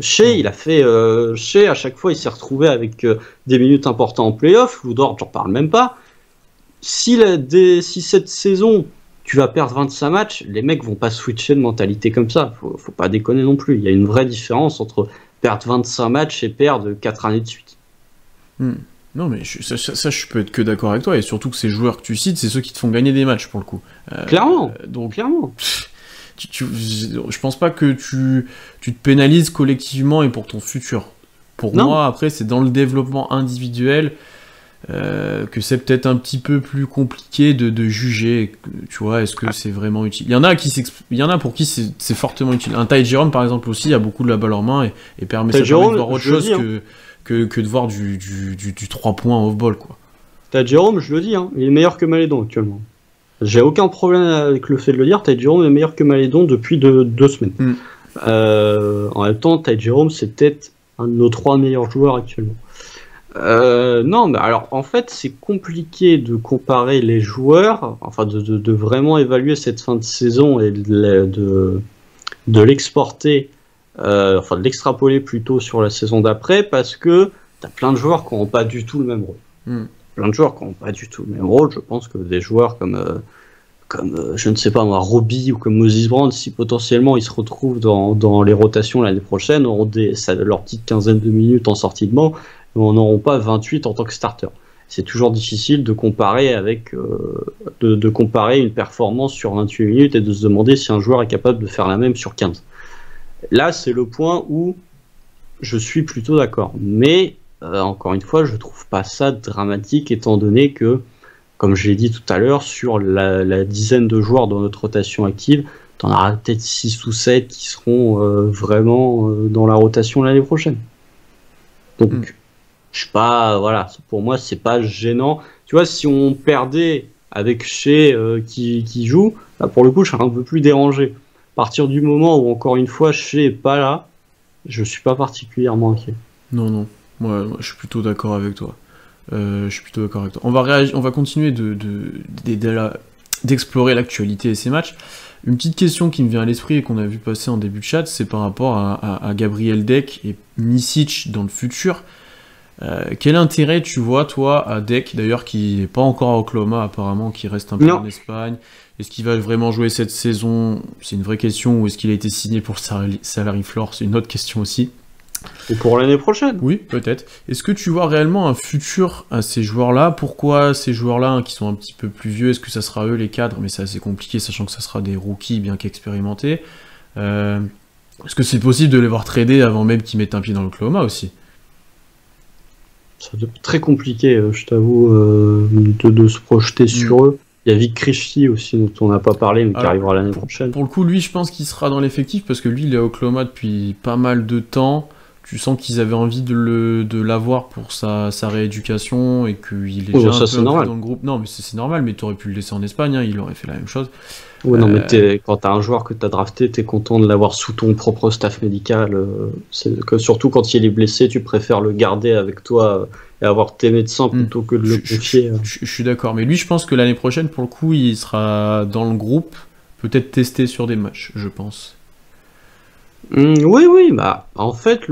Shai, à chaque fois, il s'est retrouvé avec des minutes importantes en playoff. Lou Dort, j'en parle même pas. Si cette saison, tu vas perdre 25 matchs, les mecs vont pas switcher de mentalité comme ça. Faut pas déconner non plus. Il y a une vraie différence entre perdre 25 matchs et perdre 4 années de suite. Non, mais ça, je peux être que d'accord avec toi. Et surtout que ces joueurs que tu cites, c'est ceux qui te font gagner des matchs pour le coup. Clairement. Clairement. Je pense pas que tu te pénalises collectivement et pour ton futur. Pour moi, après, c'est dans le développement individuel que c'est peut-être un petit peu plus compliqué de juger. Tu vois, est-ce que c'est vraiment utile? Il y en a pour qui c'est fortement utile. Un Ty Jerome, par exemple, aussi, a beaucoup de la balle en main et permet de voir autre chose que de voir du 3 points off-ball, quoi. Ty Jerome, je le dis, hein, il est meilleur que Malédon actuellement. J'ai aucun problème avec le fait de le dire. Ty Jerome est meilleur que Malédon depuis 2 semaines. En même temps, Ty Jerome, c'est peut-être un de nos 3 meilleurs joueurs actuellement. Non, mais alors en fait, c'est compliqué de comparer les joueurs, enfin de vraiment évaluer cette fin de saison et de l'exporter, enfin de l'extrapoler plutôt sur la saison d'après, parce que t'as plein de joueurs qui n'ont pas du tout le même rôle. Plein de joueurs qui n'ont pas du tout le même rôle. Je pense que des joueurs comme je ne sais pas moi, Robbie ou comme Moses Brown, si potentiellement ils se retrouvent dans les rotations l'année prochaine, auront leur petite quinzaine de minutes en sortie de banc, mais on n'auront pas 28 en tant que starter. C'est toujours difficile de comparer de comparer une performance sur 28 minutes et de se demander si un joueur est capable de faire la même sur 15. Là, c'est le point où je suis plutôt d'accord. Mais, encore une fois, je trouve pas ça dramatique étant donné que, comme je l'ai dit tout à l'heure, sur la dizaine de joueurs dans notre rotation active, t'en auras peut-être 6 ou 7 qui seront vraiment dans la rotation l'année prochaine. Donc, je sais pas, voilà, pour moi, c'est pas gênant. Tu vois, si on perdait avec Shea qui joue, là, pour le coup, je serais un peu plus dérangé. À partir du moment où, encore une fois, Shea est pas là, je suis pas particulièrement inquiet. Non, moi, je suis plutôt d'accord avec toi. On va continuer d'explorer l'actualité et ces matchs. Une petite question qui me vient à l'esprit et qu'on a vu passer en début de chat, c'est par rapport à Gabriel Deck et Micic dans le futur. Quel intérêt tu vois, toi, à Deck, d'ailleurs, qui n'est pas encore à Oklahoma, apparemment, qui reste un peu en Espagne? Est-ce qu'il va vraiment jouer cette saison? C'est une vraie question. Ou est-ce qu'il a été signé pour le salary floor? C'est une autre question aussi. Ou pour l'année prochaine? Oui, peut-être. Est-ce que tu vois réellement un futur à ces joueurs-là? Pourquoi ces joueurs-là, qui sont un petit peu plus vieux, est-ce que ça sera eux les cadres? Mais c'est assez compliqué, sachant que ça sera des rookies bien qu'expérimentés. Est-ce que c'est possible de les voir trader avant même qu'ils mettent un pied dans l'Oklahoma aussi? Ça doit être très compliqué, je t'avoue, de se projeter sur eux. Il y a Vic Krejci aussi, dont on n'a pas parlé, mais qui arrivera l'année prochaine. Pour le coup, lui, je pense qu'il sera dans l'effectif, parce que lui, il est à Oklahoma depuis pas mal de temps. Tu sens qu'ils avaient envie de l'avoir pour sa rééducation, et qu'il est déjà un peu dans le groupe. Non, mais c'est normal, mais tu aurais pu le laisser en Espagne, hein, il aurait fait la même chose. Ouais, non, mais quand t'as un joueur que t'as drafté, t'es content de l'avoir sous ton propre staff médical. Surtout quand il est blessé, tu préfères le garder avec toi et avoir tes médecins plutôt que de le confier. Je suis d'accord, mais lui, je pense que l'année prochaine, pour le coup, il sera dans le groupe, peut-être testé sur des matchs, je pense. Oui, bah en fait,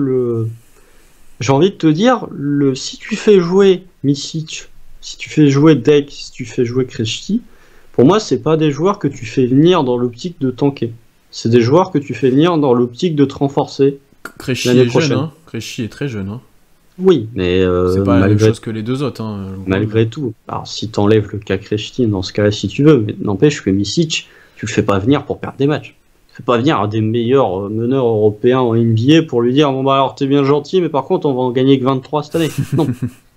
j'ai envie de te dire, si tu fais jouer Micic, si tu fais jouer Deck, si tu fais jouer Krejci, pour moi, c'est pas des joueurs que tu fais venir dans l'optique de tanker. C'est des joueurs que tu fais venir dans l'optique de te renforcer. Krejci est jeune, hein. Krejci est très jeune, hein. Oui, mais c'est pas la même chose que les deux autres, hein. Malgré tout. Alors, si t'enlèves le cas Krejci, dans ce cas-là, si tu veux, mais n'empêche que Micic, tu le fais pas venir pour perdre des matchs. Tu fais pas venir un des meilleurs meneurs européens en NBA pour lui dire bon bah alors t'es bien gentil, mais par contre on va en gagner que 23 cette année. Non.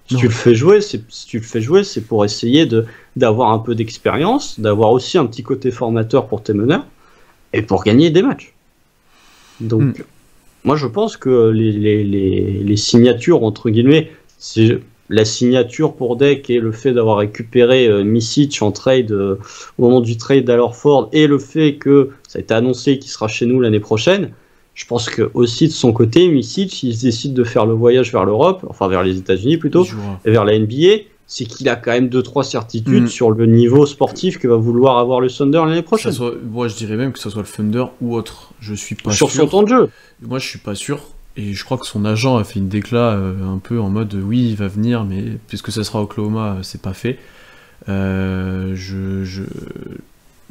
Si tu le fais jouer, c'est pour essayer d'avoir un peu d'expérience, d'avoir aussi un petit côté formateur pour tes meneurs, et pour gagner des matchs. Donc, moi je pense que les signatures, entre guillemets, c'est la signature pour Deck et le fait d'avoir récupéré Micic en trade, au moment du trade d'Alorford, et le fait que ça a été annoncé qu'il sera chez nous l'année prochaine. Je pense que aussi de son côté, Micic, il décide de faire le voyage vers l'Europe, enfin vers les États-Unis plutôt, et vers la NBA, c'est qu'il a quand même 2-3 certitudes sur le niveau sportif que va vouloir avoir le Thunder l'année prochaine. Moi je dirais même que ce soit le Thunder ou autre. Je suis pas sûr. Sur son temps de jeu. Moi je suis pas sûr, et je crois que son agent a fait une décla un peu en mode oui il va venir, mais puisque ça sera Oklahoma, c'est pas fait.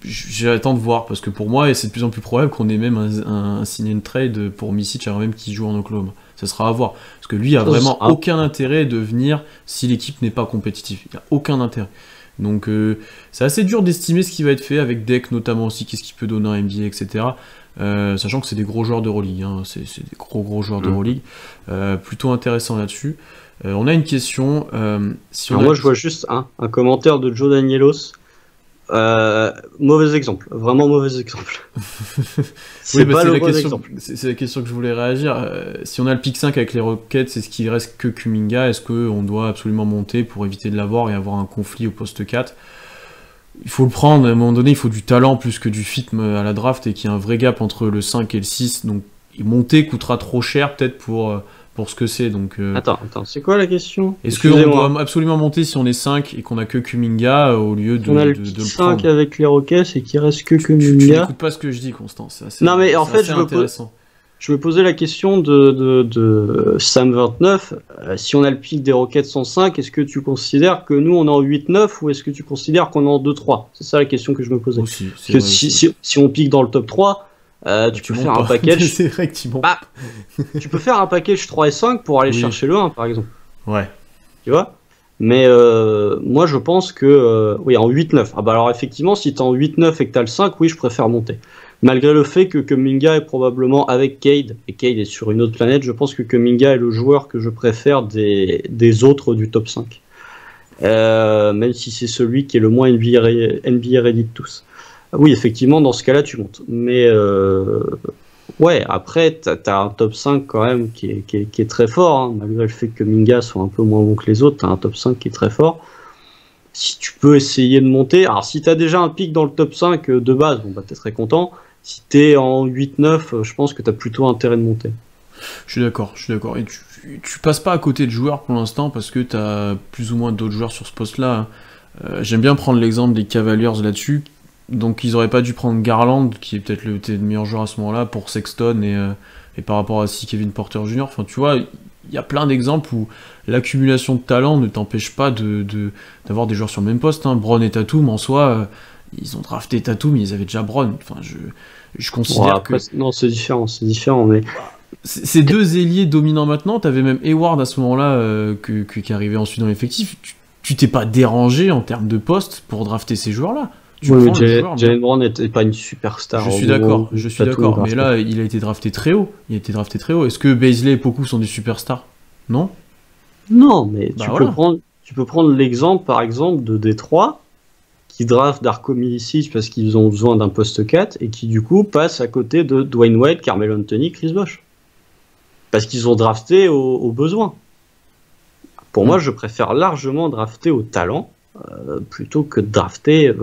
J'attends de voir, parce que pour moi, c'est de plus en plus probable qu'on ait même un sign and trade pour Micic avant même qu'il joue en Oklahoma. Ça sera à voir. Parce que lui a vraiment aucun intérêt de venir si l'équipe n'est pas compétitive. Il n'a aucun intérêt. Donc c'est assez dur d'estimer ce qui va être fait avec Deck notamment aussi, qu'est-ce qu'il peut donner en NBA, etc. Sachant que c'est des gros joueurs d'Euroleague. Hein. C'est des gros joueurs d'Euroleague. Plutôt intéressant là-dessus. On a une question. Moi je vois juste un commentaire de Joe Danielos. Mauvais exemple, vraiment mauvais exemple. C'est pas le bon exemple. C'est la question que je voulais réagir. Si on a le pick 5 avec les Rockets, est-ce qu'il reste que Kuminga? Est-ce qu'on doit absolument monter pour éviter de l'avoir et avoir un conflit au poste 4? il faut le prendre, à un moment donné, il faut du talent plus que du fit à la draft, et qu'il y a un vrai gap entre le 5 et le 6, donc monter coûtera trop cher peut-être pour ce que c'est. Donc, Attends, c'est quoi la question? est-ce qu'on doit absolument monter si on est 5 et qu'on a que Kuminga au lieu de, on a le de le 5 prendre? avec les Rockets et qu'il reste que Tu Kuminga. n'écoutes pas ce que je dis, Constant. Non, mais en fait, intéressant. je me posais la question de Sam 29. Si on a le pic des Rockets en 5, est-ce que tu considères que nous on est en 8-9 ou est-ce que tu considères qu'on est en 2-3? C'est ça la question que je me posais. Aussi, Parce que si on pique dans le top 3, tu peux faire un package. C'est vrai que tu montes. Bah, tu peux faire un package 3 et 5 pour aller Oui. chercher le 1 par exemple. Ouais. Tu vois? Mais moi je pense que oui, en 8-9. Ah bah alors effectivement, si t'es en 8-9 et que t'as le 5, oui, je préfère monter. Malgré le fait que Kuminga est probablement avec Cade, et Cade est sur une autre planète, je pense que Kuminga est le joueur que je préfère des autres du top 5. Même si c'est celui qui est le moins NBA ready de tous. Oui, effectivement, dans ce cas-là, tu montes. Mais ouais, après, t'as un top 5 quand même qui est très fort, hein. Malgré le fait que Kuminga soit un peu moins bon que les autres, t'as un top 5 qui est très fort. Si tu peux essayer de monter, alors si t'as déjà un pic dans le top 5 de base, bon bah t'es très content. Si t'es en 8-9, je pense que t'as plutôt intérêt de monter. Je suis d'accord. Et tu passes pas à côté de joueurs pour l'instant parce que t'as plus ou moins d'autres joueurs sur ce poste-là. J'aime bien prendre l'exemple des Cavaliers là-dessus. Donc ils auraient pas dû prendre Garland, qui est peut-être le meilleur joueur à ce moment-là, pour Sexton et par rapport à si Kevin Porter Jr. Enfin, tu vois, il y a plein d'exemples où l'accumulation de talent ne t'empêche pas d'avoir des joueurs sur le même poste. Hein. Brown et Tatum, en soi, ils ont drafté Tatum, ils avaient déjà Brown. Enfin, je considère après, que... Non, c'est différent, mais... Ces deux ailiers dominants maintenant, t'avais même Hayward à ce moment-là qui arrivait ensuite dans l'effectif. Tu t'es pas dérangé en termes de poste pour drafter ces joueurs-là. Oui, mais Jalen Brown n'était pas une superstar. Je suis d'accord. Mais là, il a été drafté très haut. Est-ce que Bazley et Poku sont des superstars? Non. Non, mais tu peux prendre l'exemple, par exemple, de Détroit, qui draft Darko Milicic parce qu'ils ont besoin d'un poste 4 et qui, du coup, passe à côté de Dwayne Wade, Carmelo Anthony, Chris Bosh. Parce qu'ils ont drafté au besoin. Pour moi, je préfère largement drafter au talent plutôt que de drafter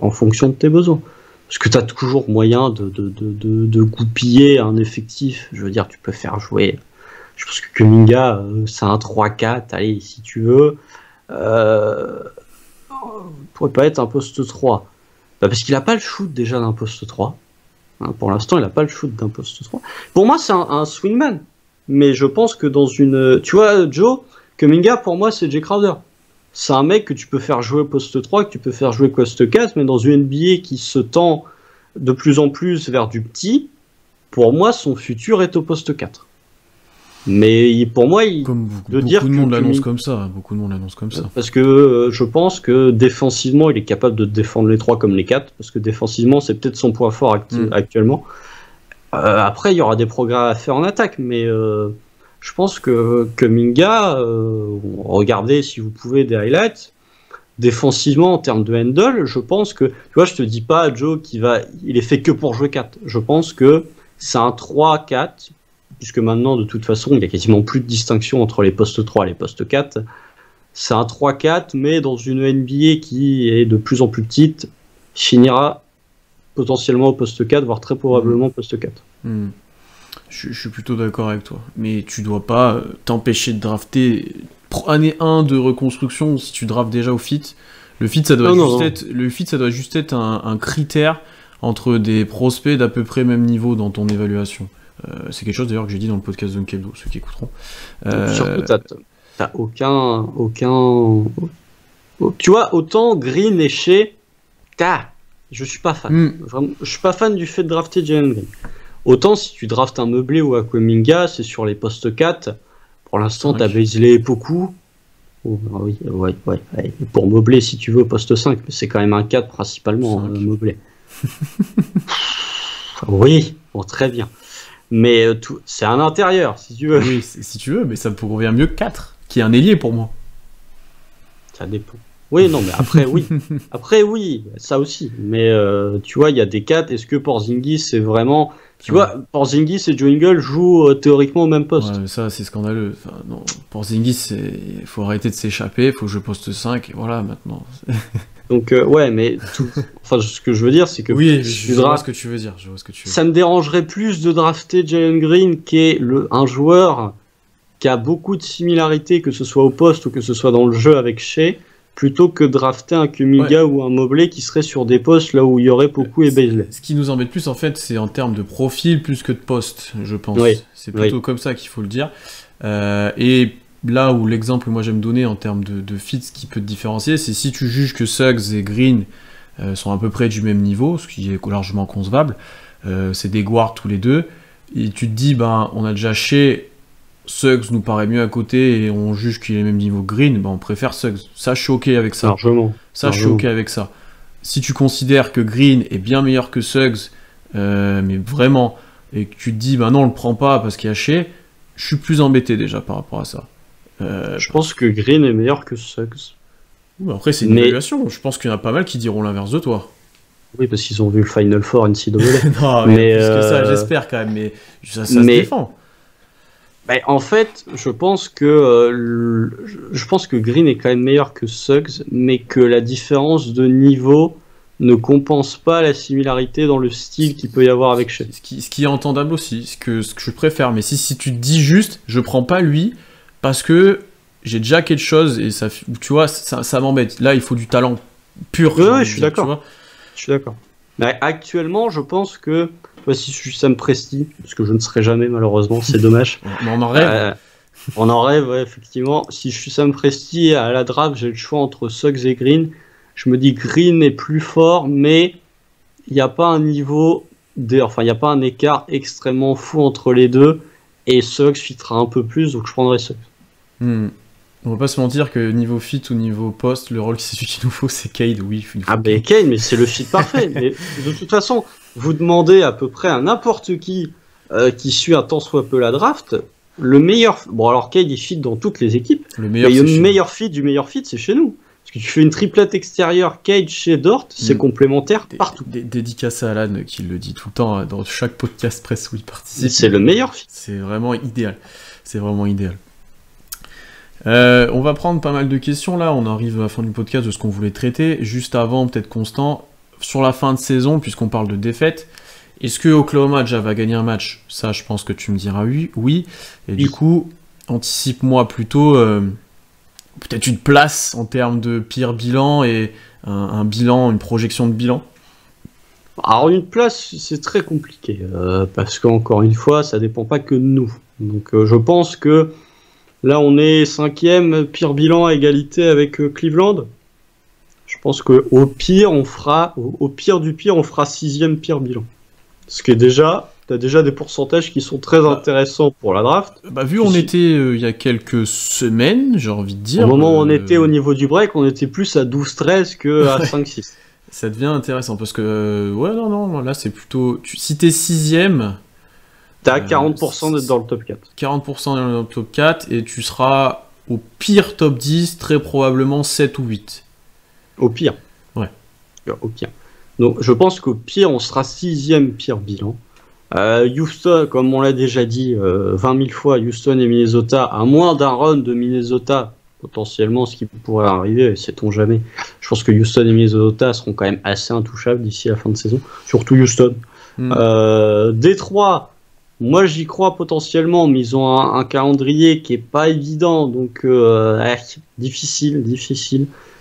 en fonction de tes besoins. Parce que tu as toujours moyen de goupiller un effectif. Je veux dire, tu peux faire jouer. Je pense que Kuminga, c'est un 3-4, allez, si tu veux. Pourrait pas être un poste 3. Parce qu'il n'a pas le shoot déjà d'un poste 3. Hein, pour l'instant, il n'a pas le shoot d'un poste 3. Pour moi, c'est un swingman. Mais je pense que dans une... Tu vois, Joe, Kuminga, pour moi, c'est Jay Crowder. C'est un mec que tu peux faire jouer poste 3, que tu peux faire jouer poste 4, mais dans une NBA qui se tend de plus en plus vers du petit, pour moi, son futur est au poste 4. Mais pour moi, beaucoup de monde l'annonce comme ça. Parce que je pense que défensivement, il est capable de défendre les 3 comme les 4, parce que défensivement, c'est peut-être son point fort actuellement. Après, il y aura des progrès à faire en attaque, mais je pense que Kuminga, regardez si vous pouvez des highlights, défensivement en termes de handle, je pense que, tu vois, je te dis pas, Joe, il est fait que pour jouer 4. Je pense que c'est un 3-4, puisque maintenant, de toute façon, il y a quasiment plus de distinction entre les postes 3 et les postes 4. C'est un 3-4, mais dans une NBA qui est de plus en plus petite, finira potentiellement au poste 4, voire très probablement au poste 4. Je suis plutôt d'accord avec toi. Mais tu dois pas t'empêcher de drafter année 1 de reconstruction si tu draftes déjà au fit. Le fit, ça doit juste être un critère entre des prospects d'à peu près même niveau dans ton évaluation. C'est quelque chose d'ailleurs que j'ai dit dans le podcast de Nkebdo, ceux qui écouteront. Surtout, t'as aucun... Tu vois, autant Green et Shea, je suis pas fan. Vraiment, je suis pas fan du fait de drafter Jalen Green. Autant si tu draftes un meublé ou à Kuminga, c'est sur les postes 4. Pour l'instant, t'as Bazley et Poku. Oh, oui, ouais. Pour meubler, si tu veux, poste 5, mais c'est quand même un 4 principalement, meublé. Oui, bon, très bien. Mais c'est un intérieur, si tu veux. Oui, si tu veux, mais ça me convient mieux que 4, qui est un ailier pour moi. Ça dépend. Oui, non, mais après, oui. Après, oui, ça aussi. Mais tu vois, il y a des 4. Est-ce que Porzingis, c'est vraiment... Tu vois, Porzingis et Joe Ingles jouent théoriquement au même poste. Ouais, mais ça, c'est scandaleux. Enfin, non, Porzingis, il faut arrêter de s'échapper, il faut jouer poste 5, et voilà, maintenant. Donc ouais, mais enfin, ce que je veux dire, c'est que oui, je vois ce que tu veux dire. Ça me dérangerait plus de drafter Jalen Green, qui est un joueur qui a beaucoup de similarités, que ce soit au poste ou que ce soit dans le jeu avec Shea, plutôt que drafter un Kuminga ou un Mobley qui serait sur des postes là où il y aurait Poku et Bazley. Ce qui nous embête plus, en fait, c'est en termes de profil plus que de poste, je pense. C'est plutôt comme ça qu'il faut le dire. Et là où l'exemple que moi j'aime donner en termes de fit, ce qui peut te différencier, c'est si tu juges que Suggs et Green sont à peu près du même niveau, ce qui est largement concevable, c'est des guards tous les deux, et tu te dis, on a déjà Shea, Suggs nous paraît mieux à côté et on juge qu'il est au même niveau que Green, on préfère Suggs. Ça, je suis ok avec ça. Largement. Je suis ok avec ça. Si tu considères que Green est bien meilleur que Suggs, mais vraiment, et que tu te dis, non, on le prend pas parce qu'il y a Shea, je suis plus embêté déjà par rapport à ça. Je pense que Green est meilleur que Suggs. Après, c'est une évaluation. Je pense qu'il y en a pas mal qui diront l'inverse de toi. Oui, parce qu'ils ont vu le Final Four NCAA. Non, mais plus que ça, j'espère quand même. Mais ça se défend. En fait, je pense que Green est quand même meilleur que Suggs, mais que la différence de niveau ne compense pas la similarité dans le style qu'il peut y avoir avec Shea. Ce qui est entendable aussi, ce que je préfère. Mais si tu te dis juste, je prends pas lui parce que j'ai déjà quelque chose et ça, tu vois, ça m'embête. Là, il faut du talent pur. Oui, je suis d'accord. Je suis d'accord. Mais actuellement, je pense que si je suis Sam Presti, parce que je ne serai jamais malheureusement, c'est dommage. On en rêve. On en rêve, ouais, effectivement. Si je suis Sam Presti à la draft, j'ai le choix entre Suggs et Green. Je me dis Green est plus fort, mais il n'y a pas un niveau, il n'y a pas un écart extrêmement fou entre les deux. Et Suggs fitera un peu plus, donc je prendrai Suggs. On va pas se mentir que niveau fit ou niveau poste, le rôle qu'il nous faut, c'est Cade, oui. Cade, mais c'est le fit parfait. Mais de toute façon, vous demandez à peu près à n'importe qui suit un tant soit peu la draft, le meilleur... Bon, alors Cade, il fit dans toutes les équipes, le meilleur fit du meilleur fit, c'est chez nous. Parce que tu fais une triplette extérieure, Cade chez Dort, c'est complémentaire partout. Dédicace à Alan, qui le dit tout le temps, dans chaque podcast presse où il participe. C'est le meilleur fit. C'est vraiment idéal. On va prendre pas mal de questions là, on arrive à la fin du podcast de ce qu'on voulait traiter. Juste avant, peut-être Constant, sur la fin de saison, puisqu'on parle de défaite, est-ce que Oklahoma déjà va gagner un match? Ça, je pense que tu me diras oui. Et du coup, anticipe-moi plutôt peut-être une place en termes de pire bilan et un bilan, une projection de bilan. Alors une place, c'est très compliqué, parce qu'encore une fois, ça dépend pas que de nous. Donc je pense que là, on est 5e, pire bilan à égalité avec Cleveland. Je pense qu'au pire, au pire du pire, on fera 6e pire bilan. Ce qui est déjà, t'as déjà des pourcentages qui sont très intéressants pour la draft. Vu on était il y a quelques semaines, j'ai envie de dire. Au moment où on était au niveau du break, on était plus à 12-13 que à 5-6. Ça devient intéressant parce que, là c'est plutôt. Si t'es 6e. T'as 40% d'être dans le top 4. 40% dans le top 4 et tu seras au pire top 10, très probablement 7 ou 8. Au pire. Ouais. Au pire. Donc je pense qu'au pire, on sera 6e pire bilan. Houston, comme on l'a déjà dit 20 000 fois, Houston et Minnesota, à moins d'un run de Minnesota, potentiellement ce qui pourrait arriver, sait-on jamais. Je pense que Houston et Minnesota seront quand même assez intouchables d'ici la fin de saison. Surtout Houston. Détroit. Moi, j'y crois potentiellement, mais ils ont un calendrier qui est pas évident, donc difficile.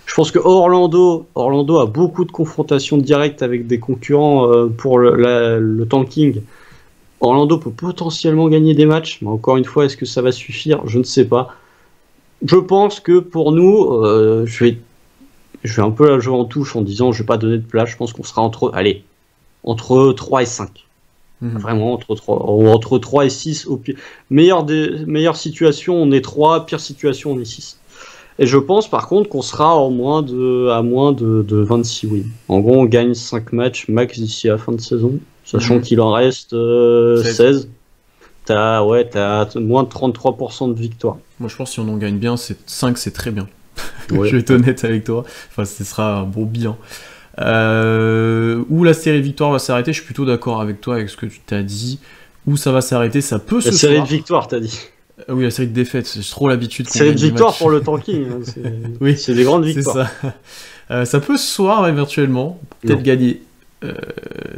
Je pense que Orlando a beaucoup de confrontations directes avec des concurrents pour le tanking. Orlando peut potentiellement gagner des matchs, mais encore une fois, est-ce que ça va suffire? Je ne sais pas. Je pense que pour nous, je vais un peu la jouer en touche en disant je vais pas donner de place. Je pense qu'on sera entre 3 et 5. Vraiment entre 3 et 6 au pire. Meilleure situation, on est 3, pire situation, on est 6. Et je pense par contre qu'on sera à moins de 26 wins. En gros, on gagne 5 matchs max d'ici à la fin de saison, sachant qu'il en reste 16. T'as moins de 33% de victoire. Moi je pense que si on en gagne bien, 5 c'est très bien. Ouais. Je vais être honnête avec toi. Enfin, ce sera un bon bilan. Où la série de victoires va s'arrêter, je suis plutôt d'accord avec toi avec ce que tu t'as dit. Où ça va s'arrêter, ça peut se faire. La série de victoires, t'as dit. Oui, la série de défaites, j'ai trop l'habitude. Série de victoires pour le tanking, hein, oui, c'est des grandes victoires. C'est Ça peut se soir éventuellement, peut-être Non. gagner.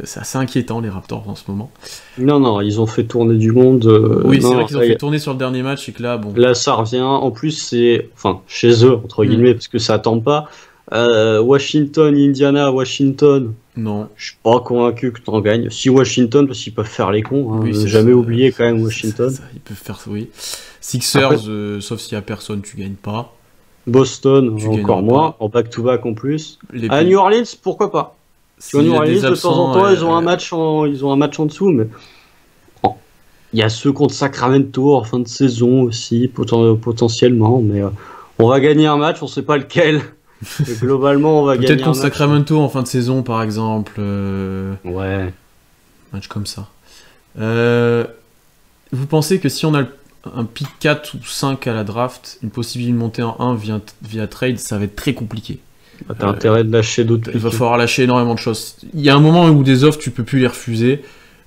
C'est assez inquiétant les Raptors en ce moment. Non, ils ont fait tourner du monde. Oui, c'est non, vrai qu'ils ont fait tourner sur le dernier match et que là, bon. là, ça revient. En plus, c'est. Enfin, chez eux, entre guillemets, parce que ça attend pas. Washington, Indiana, Washington. Non. Je suis pas convaincu que t'en gagnes. Si Washington, parce qu'ils peuvent faire les cons. Hein, Oui, c'est jamais ça. oublié quand même Washington. Ils peuvent faire ça, oui. Sixers, Après- sauf s'il y a personne, tu gagnes pas. Boston, Tu encore gagneras moins. pas. En back-to-back en plus. Les À New Orleans, pourquoi pas? Tu vois, s'il y New a des Orleans, de temps en absents, temps, ils ont un match en dessous, mais bon. Il y a ceux contre Sacramento en fin de saison aussi, potentiellement, mais on va gagner un match, on sait pas lequel. Mais globalement, on va gagner peut-être un contre match. Sacramento en fin de saison, par exemple. Ouais. Match comme ça. Vous pensez que si on a un pick 4 ou 5 à la draft, une possibilité de monter en 1 via trade, ça va être très compliqué. Bah, t'as intérêt de lâcher d'autres Il va pics. falloir lâcher énormément de choses. Il y a un moment où des offres, tu peux plus les refuser,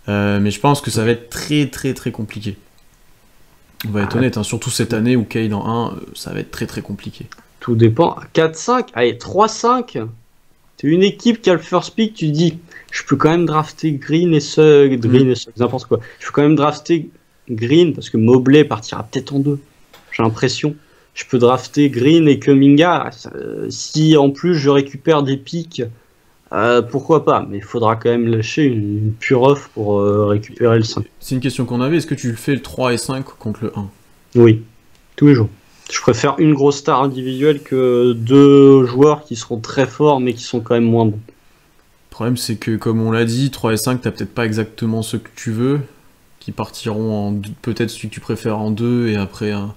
mais je pense que ça va être très très très compliqué. On va être honnête, hein, surtout cette année où Cade en 1, ça va être très très compliqué. Tout dépend. 4-5, allez, 3-5. T'es une équipe qui a le first pick, tu te dis, je peux quand même drafter Green et Suggs, n'importe quoi. Je peux quand même drafter Green parce que Mobley partira peut-être en 2. J'ai l'impression. Je peux drafter Green et Kuminga. Si en plus je récupère des picks, pourquoi pas. Mais il faudra quand même lâcher une pure offre pour récupérer le 5. C'est une question qu'on avait, est-ce que tu fais le 3 et 5 contre le 1? Oui, toujours. Je préfère une grosse star individuelle que deux joueurs qui seront très forts mais qui sont quand même moins bons. Le problème, c'est que, comme on l'a dit, 3 et 5, t'as peut-être pas exactement ceux que tu veux, qui partiront en peut-être celui que tu préfères en 2 et après un.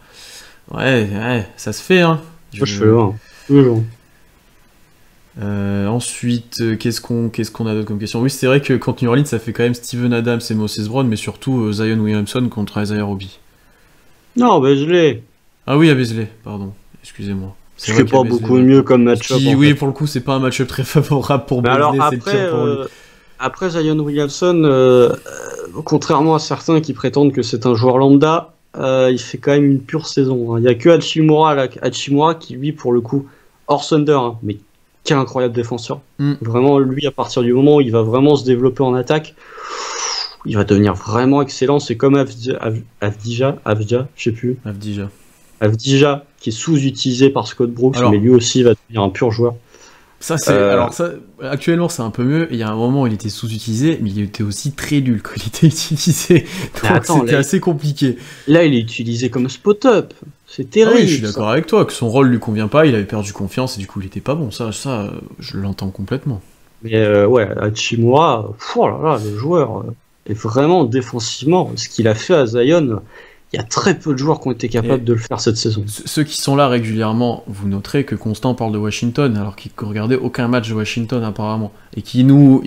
Ouais, ça se fait, hein. Moi, je fais le 1. Toujours. Ensuite, qu'est-ce qu'on a d'autre comme question? Oui, c'est vrai que contre New Orleans, ça fait quand même Steven Adams et Moses Brown, mais surtout Zion Williamson contre Isaiah Roby. Non, mais je l'ai. Ah oui, à Beasley, pardon, excusez-moi. Je fais pas beaucoup mieux comme match-up. Oui, pour le coup, c'est pas un match-up très favorable pour Mais Beasley, alors c'est le pire pour lui. après Zion Williamson, contrairement à certains qui prétendent que c'est un joueur lambda, il fait quand même une pure saison. Hein. Il y a que Hachimura qui lui pour le coup hors Thunder, hein, mais quel incroyable défenseur. Vraiment lui à partir du moment où il va vraiment se développer en attaque, il va devenir vraiment excellent. C'est comme Avdija, je sais plus. Avdija qui est sous-utilisé par Scott Brooks, mais lui aussi va devenir un pur joueur. Ça, c'est. Alors, ça, actuellement, c'est un peu mieux. Il y a un moment où il était sous-utilisé, mais il était aussi très nul quand il était utilisé. Donc, c'était assez compliqué. Là, il est utilisé comme spot-up. C'est terrible. Ah oui, je suis d'accord avec toi, que son rôle lui convient pas, il avait perdu confiance et du coup, il était pas bon. Ça je l'entends complètement. Mais ouais, Hachimura, oh là là, le joueur est vraiment défensivement. Ce qu'il a fait à Zion. Il y a très peu de joueurs qui ont été capables de le faire cette saison. Ceux qui sont là régulièrement, vous noterez que Constant parle de Washington, alors qu'il ne regardait aucun match de Washington apparemment. Et qu'il nous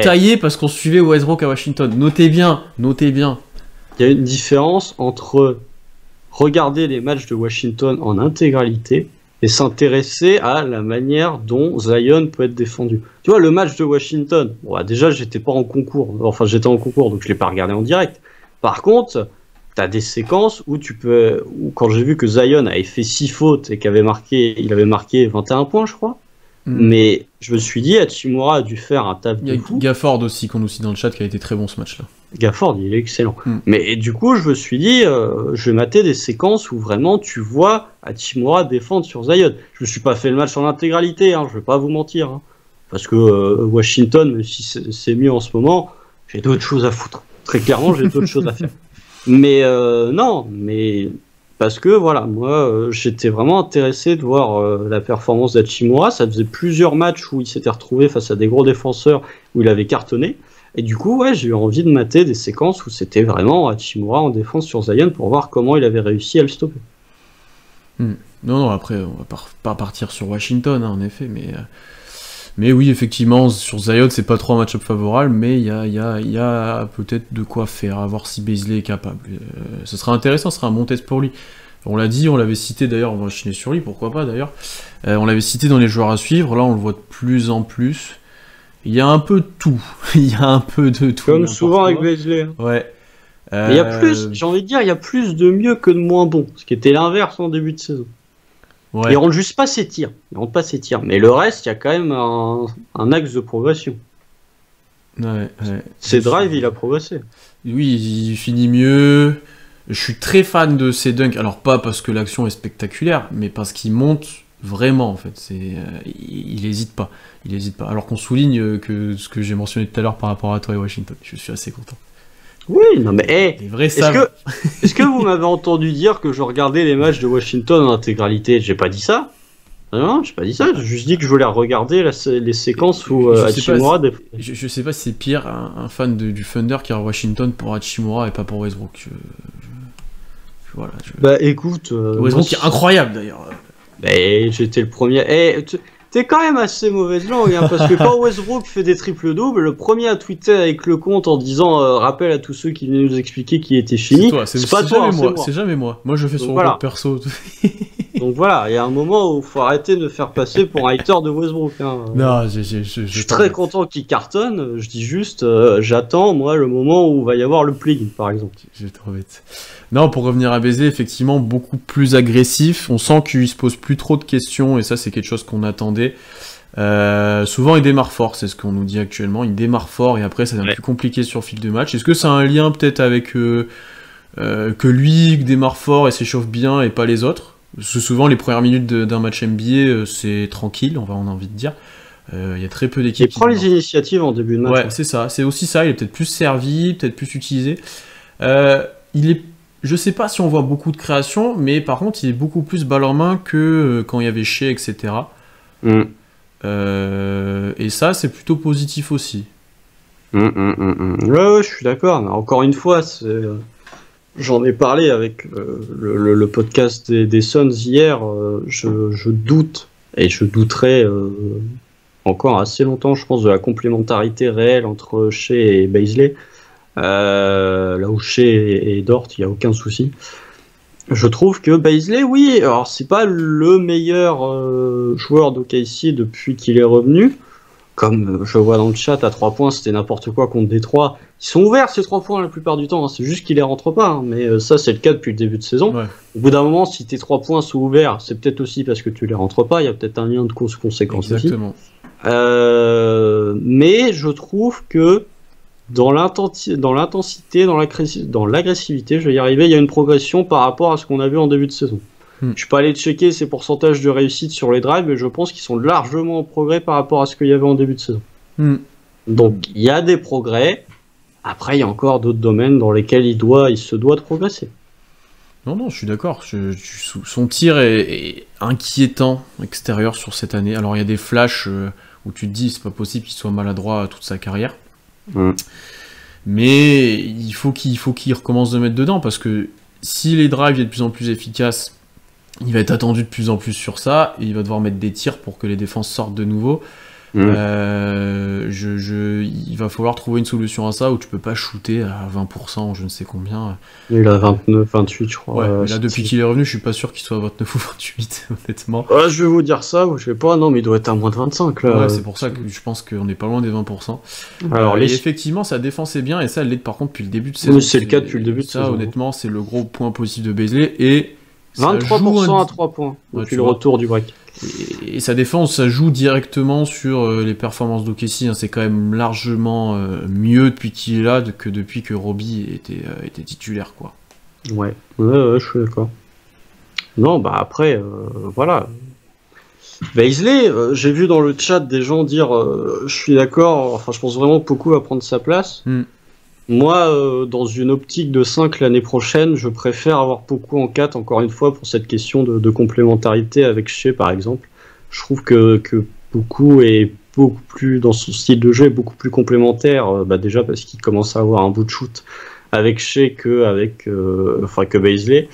taillait parce qu'on suivait Westbrook à Washington. Notez bien. Il y a une différence entre regarder les matchs de Washington en intégralité et s'intéresser à la manière dont Zion peut être défendu. Tu vois, le match de Washington, bon, bah, déjà j'étais pas en concours, enfin j'étais en concours donc je l'ai pas regardé en direct. Par contre, t'as des séquences où quand j'ai vu que Zion avait fait 6 fautes et il avait marqué 21 points, je crois. Mais je me suis dit, Hachimura a dû faire un taf de fou. Il y a Gafford aussi, qu'on nous cite dans le chat, qui a été très bon ce match-là. Gafford, il est excellent. Mais du coup, je me suis dit, je vais mater des séquences où vraiment tu vois Hachimura défendre sur Zion. Je me suis pas fait le match en intégralité, hein, je vais pas vous mentir. Hein, parce que Washington, même si c'est mieux en ce moment, j'ai d'autres choses à foutre. Très clairement, j'ai d'autres choses à faire. Mais non, mais parce que voilà, moi j'étais vraiment intéressé de voir la performance d'Hachimura. Ça faisait plusieurs matchs où il s'était retrouvé face à des gros défenseurs où il avait cartonné. Et du coup, ouais, j'ai eu envie de mater des séquences où c'était vraiment Hachimura en défense sur Zion pour voir comment il avait réussi à le stopper. Non, après, on va pas partir sur Washington, hein, en effet, mais oui, effectivement, sur Zion, c'est pas trop un match-up favorable, mais il y a peut-être de quoi faire, à voir si Beasley est capable. Ce sera intéressant, ce sera un bon test pour lui. On l'a dit, on l'avait cité d'ailleurs, on va enchaîner sur lui, pourquoi pas d'ailleurs. On l'avait cité dans les joueurs à suivre, là on le voit de plus en plus. Il y a un peu de tout. Il y a un peu de tout. Comme souvent avec Beasley. Ouais. Il y a plus, j'ai envie de dire, il y a plus de mieux que de moins bon, ce qui était l'inverse en début de saison. Ouais. Il rentre juste pas ses tirs. Mais le reste, il y a quand même un axe de progression. Ouais. Ses drives, il a progressé. Oui, il finit mieux. Je suis très fan de ses dunks. Alors pas parce que l'action est spectaculaire, mais parce qu'il monte vraiment en fait. Il hésite pas. Alors qu'on souligne que ce que j'ai mentionné tout à l'heure par rapport à toi et Washington. Je suis assez content. Oui, non mais Les vrais savent. est-ce que vous m'avez entendu dire que je regardais les matchs de Washington en intégralité? J'ai pas dit ça. Non, j'ai pas dit ça. J'ai juste dit que je voulais regarder les séquences où Hachimura. Je sais pas si c'est pire un fan du Thunder qui est à Washington pour Hachimura et pas pour Westbrook. Voilà. Bah écoute. Westbrook est incroyable d'ailleurs. Bah, j'étais le premier. T'es quand même assez mauvaise langue, hein, parce que quand Westbrook fait des triples-doubles, le premier à tweeter avec le compte en disant rappel à tous ceux qui venaient nous expliquer qu'il était fini. C'est pas toi, c'est jamais moi. Moi je fais sur le compte perso. Donc voilà, il y a un moment où il faut arrêter de me faire passer pour un hater de Westbrook. Hein. Non, je suis très content qu'il cartonne. Je dis juste, j'attends moi le moment où il va y avoir le play, par exemple. J'ai trop bête. Non, pour revenir à Baisley, effectivement, beaucoup plus agressif. On sent qu'il se pose plus trop de questions, et ça, c'est quelque chose qu'on attendait. Souvent, il démarre fort, c'est ce qu'on nous dit actuellement. Il démarre fort, et après, ça devient plus compliqué sur le fil de match. Est-ce que ça a un lien peut-être avec que lui démarre fort et s'échauffe bien, et pas les autres? Parce que souvent, les premières minutes d'un match NBA, c'est tranquille, on a envie de dire. Il y a très peu d'équipes. Il prend les initiatives en début de match. Ouais, c'est ça. C'est aussi ça. Il est peut-être plus servi, peut-être plus utilisé. Je sais pas si on voit beaucoup de création, mais par contre, il est beaucoup plus balle en main que quand il y avait Shea, etc. Et ça, c'est plutôt positif aussi. Ouais, je suis d'accord. Mais encore une fois, j'en ai parlé avec le podcast des Suns hier. Je doute, et je douterai encore assez longtemps, je pense, de la complémentarité réelle entre Shea et Baisley. Là où Shea et Dort, il n'y a aucun souci. Je trouve que Baisley, oui, alors c'est pas le meilleur joueur d'OKC depuis qu'il est revenu. Comme je vois dans le chat, à 3 points, c'était n'importe quoi contre Détroit. Ils sont ouverts ces 3 points la plupart du temps, hein. C'est juste qu'ils les rentrent pas, hein. Mais ça, c'est le cas depuis le début de saison. Ouais. Au bout d'un moment, si tes 3 points sont ouverts, c'est peut-être aussi parce que tu les rentres pas. Il y a peut-être un lien de cause-conséquence aussi. Exactement. Mais je trouve que dans l'intensité, dans l'agressivité, je vais y arriver, il y a une progression par rapport à ce qu'on a vu en début de saison. Je suis pas allé checker ses pourcentages de réussite sur les drives, mais je pense qu'ils sont largement en progrès par rapport à ce qu'il y avait en début de saison. Donc il y a des progrès. Après, il y a encore d'autres domaines dans lesquels il se doit de progresser. Non, je suis d'accord. Son tir est inquiétant extérieur sur cette année. Alors il y a des flashs où tu te dis c'est pas possible qu'il soit maladroit toute sa carrière. Mais il faut qu'il recommence de mettre dedans, parce que si les drives sont de plus en plus efficaces, il va être attendu de plus en plus sur ça, et il va devoir mettre des tirs pour que les défenses sortent de nouveau. Il va falloir trouver une solution à ça, où tu peux pas shooter à 20%, je ne sais combien. Il a 29, 28 je crois. Ouais, là depuis qu'il est revenu, je suis pas sûr qu'il soit à 29 ou 28, honnêtement. Je vais vous dire ça, je sais pas, non mais il doit être à moins de 25 là. Ouais, c'est pour ça que je pense qu'on est pas loin des 20%. Alors, effectivement, sa défense est bien, et ça, elle l'est par contre depuis le début de saison. Oui, c'est le cas depuis le début de saison. Honnêtement, c'est le gros point positif de Baisley, et 23% à 3 points depuis le retour du break. Et sa défense, ça joue directement sur les performances d'OKC, hein. C'est quand même largement mieux depuis qu'il est là que depuis que Robbie était titulaire, quoi. Ouais, je suis d'accord. Non, bah après, voilà. Baisley, j'ai vu dans le chat des gens dire je suis d'accord, enfin je pense vraiment que Poku va prendre sa place. Moi, dans une optique de 5 l'année prochaine, je préfère avoir Poku en 4, encore une fois, pour cette question de complémentarité avec Shea, par exemple. Je trouve que Poku est beaucoup plus, dans son style de jeu, est beaucoup plus complémentaire, déjà parce qu'il commence à avoir un bout de shoot avec Shea que Baisley.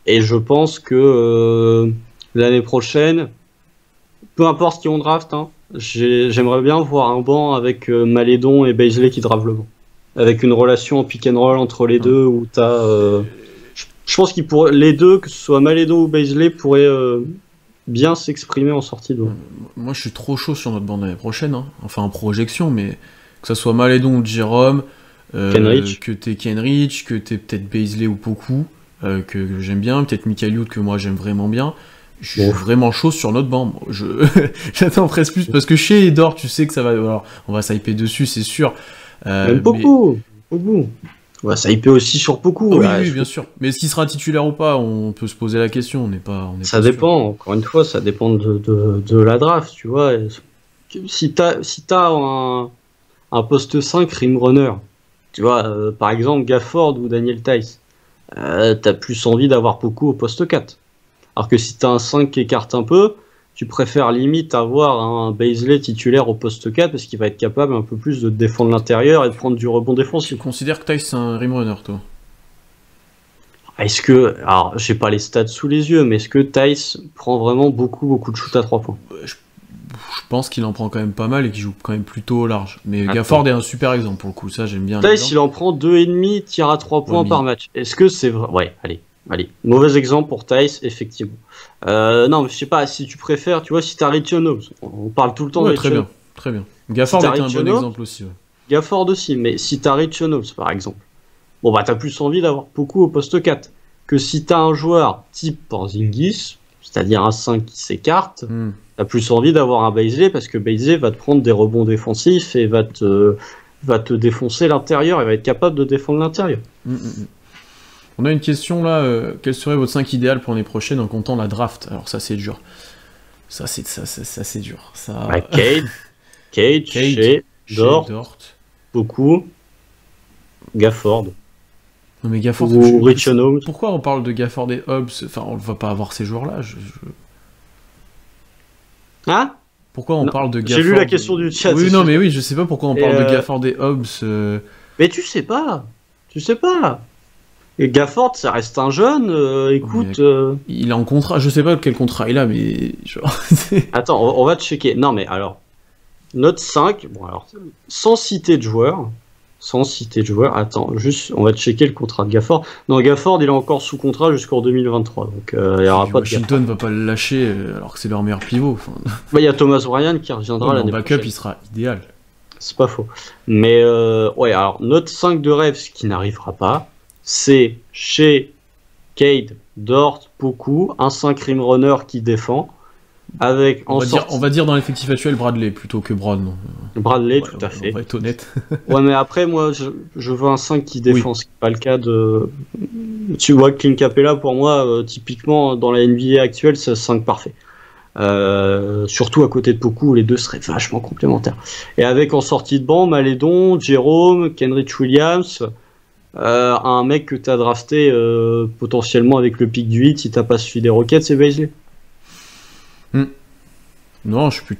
Et je pense que l'année prochaine, peu importe qui on draft, hein, j'aimerais bien voir un banc avec Malédon et Baisley qui drivent le banc. Avec une relation en pick and roll entre les deux, où t'as... je pense qu'ils pourraient, les deux, que ce soit Malédon ou Baisley, pourraient bien s'exprimer en sortie de banc. Moi, je suis trop chaud sur notre banc l'année prochaine, hein. Enfin en projection, mais que ça soit Malédon ou Jérôme, que t'aies Kenrich, que t'aies peut-être Baisley ou Poku, que j'aime bien, peut-être Michael Youth que moi j'aime vraiment bien, Je suis vraiment chaud sur notre banc. J'attends presque plus parce que chez Dort, tu sais que ça va. Alors, on va s'hyper dessus, c'est sûr. Même beaucoup. On va s'hyper aussi sur beaucoup. Oui, bien sûr. Mais est-ce qu'il sera titulaire ou pas, on peut se poser la question. Ça dépend. Encore une fois, ça dépend de la draft, tu vois. Si t'as un poste 5 rim runner, tu vois, par exemple Gafford ou Daniel Tice, t'as plus envie d'avoir beaucoup au poste 4. Alors que si t'as un 5 qui écarte un peu, tu préfères limite avoir un Bazley titulaire au poste 4 parce qu'il va être capable un peu plus de défendre l'intérieur et de prendre du rebond défensif. Tu considères que Tice c'est un rim runner, toi? Est-ce que, alors j'ai pas les stats sous les yeux, mais est-ce que Tice prend vraiment beaucoup de shoot à 3 points? Je pense qu'il en prend quand même pas mal et qu'il joue quand même plutôt au large. Mais Gafford est un super exemple pour le coup, ça j'aime bien. Tice il en prend 2,5 tirs à 3 points par match. Est-ce que c'est vrai? Ouais, allez. Mauvais exemple pour Tice, effectivement. Non, mais je sais pas, si tu préfères, tu vois, si t'as Richie Knowles, on parle tout le temps de Richie Knowles. Très bien. Gafford était un bon exemple aussi. Ouais. Gafford aussi, mais si t'as Richie Knowles, par exemple, bon bah t'as plus envie d'avoir beaucoup au poste 4 que si t'as un joueur type Porzingis, c'est-à-dire un 5 qui s'écarte, t'as plus envie d'avoir un Bazley parce que Bazley va te prendre des rebonds défensifs et va te défoncer l'intérieur, il va être capable de défendre l'intérieur. On a une question là, quel serait votre 5 idéal pour l'année prochaine en comptant la draft? Alors ça c'est dur. Ça c'est dur. Ça... Bah, Cade, Shea, Dort, beaucoup, Gafford. Non mais Gafford, ou Richie Knowles. Pourquoi on parle de Gafford et Hobbs? Enfin, on ne va pas avoir ces joueurs-là. Hein? Pourquoi on parle de Gafford? J'ai lu la question du chat. Oui, non mais oui, je sais pas pourquoi on parle de Gafford et Hobbs. Mais tu sais pas. Et Gafford, ça reste un jeune, écoute... Il est en contrat, je sais pas quel contrat il a, mais... Attends, on va checker. Non, mais alors, note 5, bon alors, sans citer de joueurs, attends, juste, on va checker le contrat de Gafford. Non, Gafford, il est encore sous contrat jusqu'en 2023, donc il n'y aura pas de Washington va pas le lâcher, alors que c'est leur meilleur pivot. Bah, il y a Thomas Bryant qui reviendra l'année prochaine. En backup, il sera idéal. C'est pas faux. Mais, ouais, alors, note 5 de rêve, ce qui n'arrivera pas, c'est chez Cade, Dort, beaucoup, un 5 rim runner qui défend, avec on va dire dans l'effectif actuel Bradley plutôt que Brown. Bradley, tout à fait. On va être honnête. Ouais, mais après, moi, je veux un 5 qui défend, ce qui n'est pas le cas de... Tu vois, Clint Capella, pour moi, typiquement, dans la NBA actuelle, c'est un 5 parfait. Surtout à côté de Poku, les deux seraient vachement complémentaires. Et avec en sortie de banc, Malédon, Jérôme, Kenrich Williams... un mec que tu as drafté potentiellement avec le pic du 8 si t'as pas suivi des Rockets, c'est Bazley. Non, je suis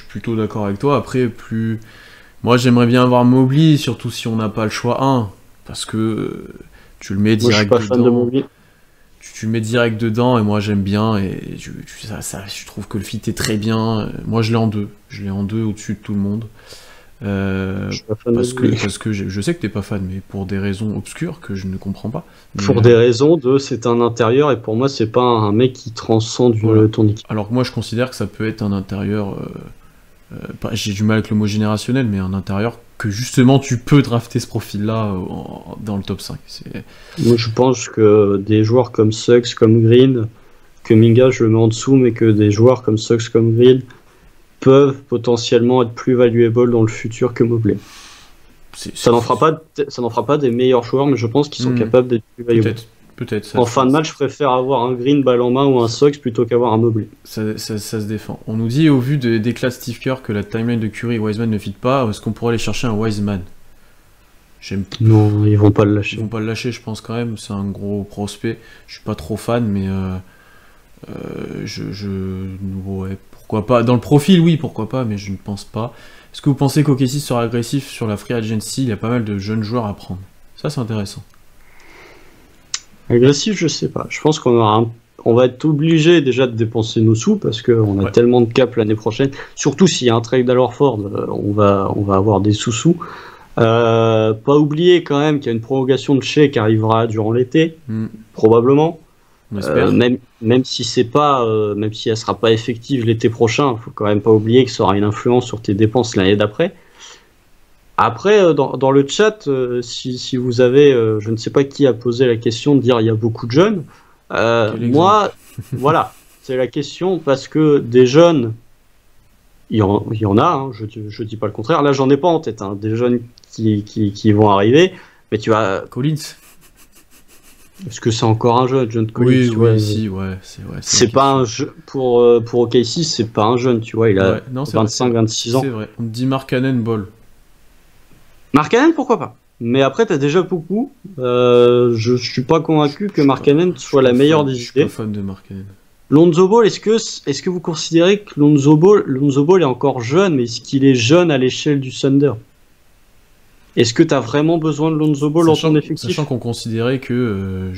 plutôt d'accord avec toi. Après, moi j'aimerais bien avoir Mobley, surtout si on n'a pas le choix 1, parce que tu le mets direct dedans. Je suis pas fan de Mobley. Tu le mets direct dedans et moi j'aime bien et je trouve que le fit est très bien. Moi je l'ai en 2. Je l'ai en 2 au-dessus de tout le monde. Parce que je sais que t'es pas fan, mais pour des raisons obscures que je ne comprends pas. Pour des raisons c'est un intérieur et pour moi c'est pas un mec qui transcende ton équipe. Alors que moi je considère que ça peut être un intérieur, j'ai du mal avec le mot générationnel, mais un intérieur que justement tu peux drafter ce profil-là dans le top 5. Moi je pense que des joueurs comme Suggs, comme Green, que Minga je le mets en dessous, mais que des joueurs comme Suggs, comme Green peuvent potentiellement être plus valuable dans le futur que Mobley. Ça n'en fera pas des meilleurs joueurs, mais je pense qu'ils sont capables d'être plus valuables. Peut-être. En fin de match, je préfère avoir un Green balle en main ou un Sox plutôt qu'avoir un Mobley. Ça se défend. On nous dit, au vu des d'éclat de Steve Kerr, que la timeline de Curry et Wiseman ne fit pas. Est-ce qu'on pourrait aller chercher un Wiseman? Non, ils vont pas le lâcher. Ils vont pas le lâcher, je pense quand même. C'est un gros prospect. Je suis pas trop fan, mais ouais, pourquoi pas. Dans le profil, oui, pourquoi pas, mais je ne pense pas. Est-ce que vous pensez qu'OKC sera agressif sur la free agency? Il y a pas mal de jeunes joueurs à prendre. Ça, c'est intéressant. Agressif, je sais pas. Je pense qu'on va être obligé déjà de dépenser nos sous parce qu'on a tellement de cap l'année prochaine. Surtout s'il y a un trade d'Alorford, on va avoir des sous-sous. Pas oublier quand même qu'il y a une prolongation de Shea qui arrivera durant l'été, probablement. Même si c'est pas, même si elle sera pas effective l'été prochain, faut quand même pas oublier que ça aura une influence sur tes dépenses l'année d'après. Après, dans le chat, si vous avez, je ne sais pas qui a posé la question de dire il y a beaucoup de jeunes, moi, voilà, c'est la question, parce que des jeunes, il y en a, hein, je dis pas le contraire. Là, j'en ai pas en tête, hein, des jeunes qui vont arriver, mais tu vas. Collins. Est-ce que c'est encore un jeune, John Collins? Oui, tu vois, si, ouais, c'est vrai. c'est pas un jeu pour OKC, c'est pas un jeune, tu vois, il a 25-26 ans. C'est vrai. On te dit Markkanen Ball. Markkanen, pourquoi pas? Mais après, t'as déjà beaucoup. Je suis pas convaincu que Markkanen soit la meilleure des idées. Je suis pas fan de Markkanen. Lonzo Ball, est-ce que vous considérez que Lonzo Ball est encore jeune, mais est-ce qu'il est jeune à l'échelle du Thunder? Est-ce que tu as vraiment besoin de Lonzo Ball dans ton effectif? Sachant qu'on considérait que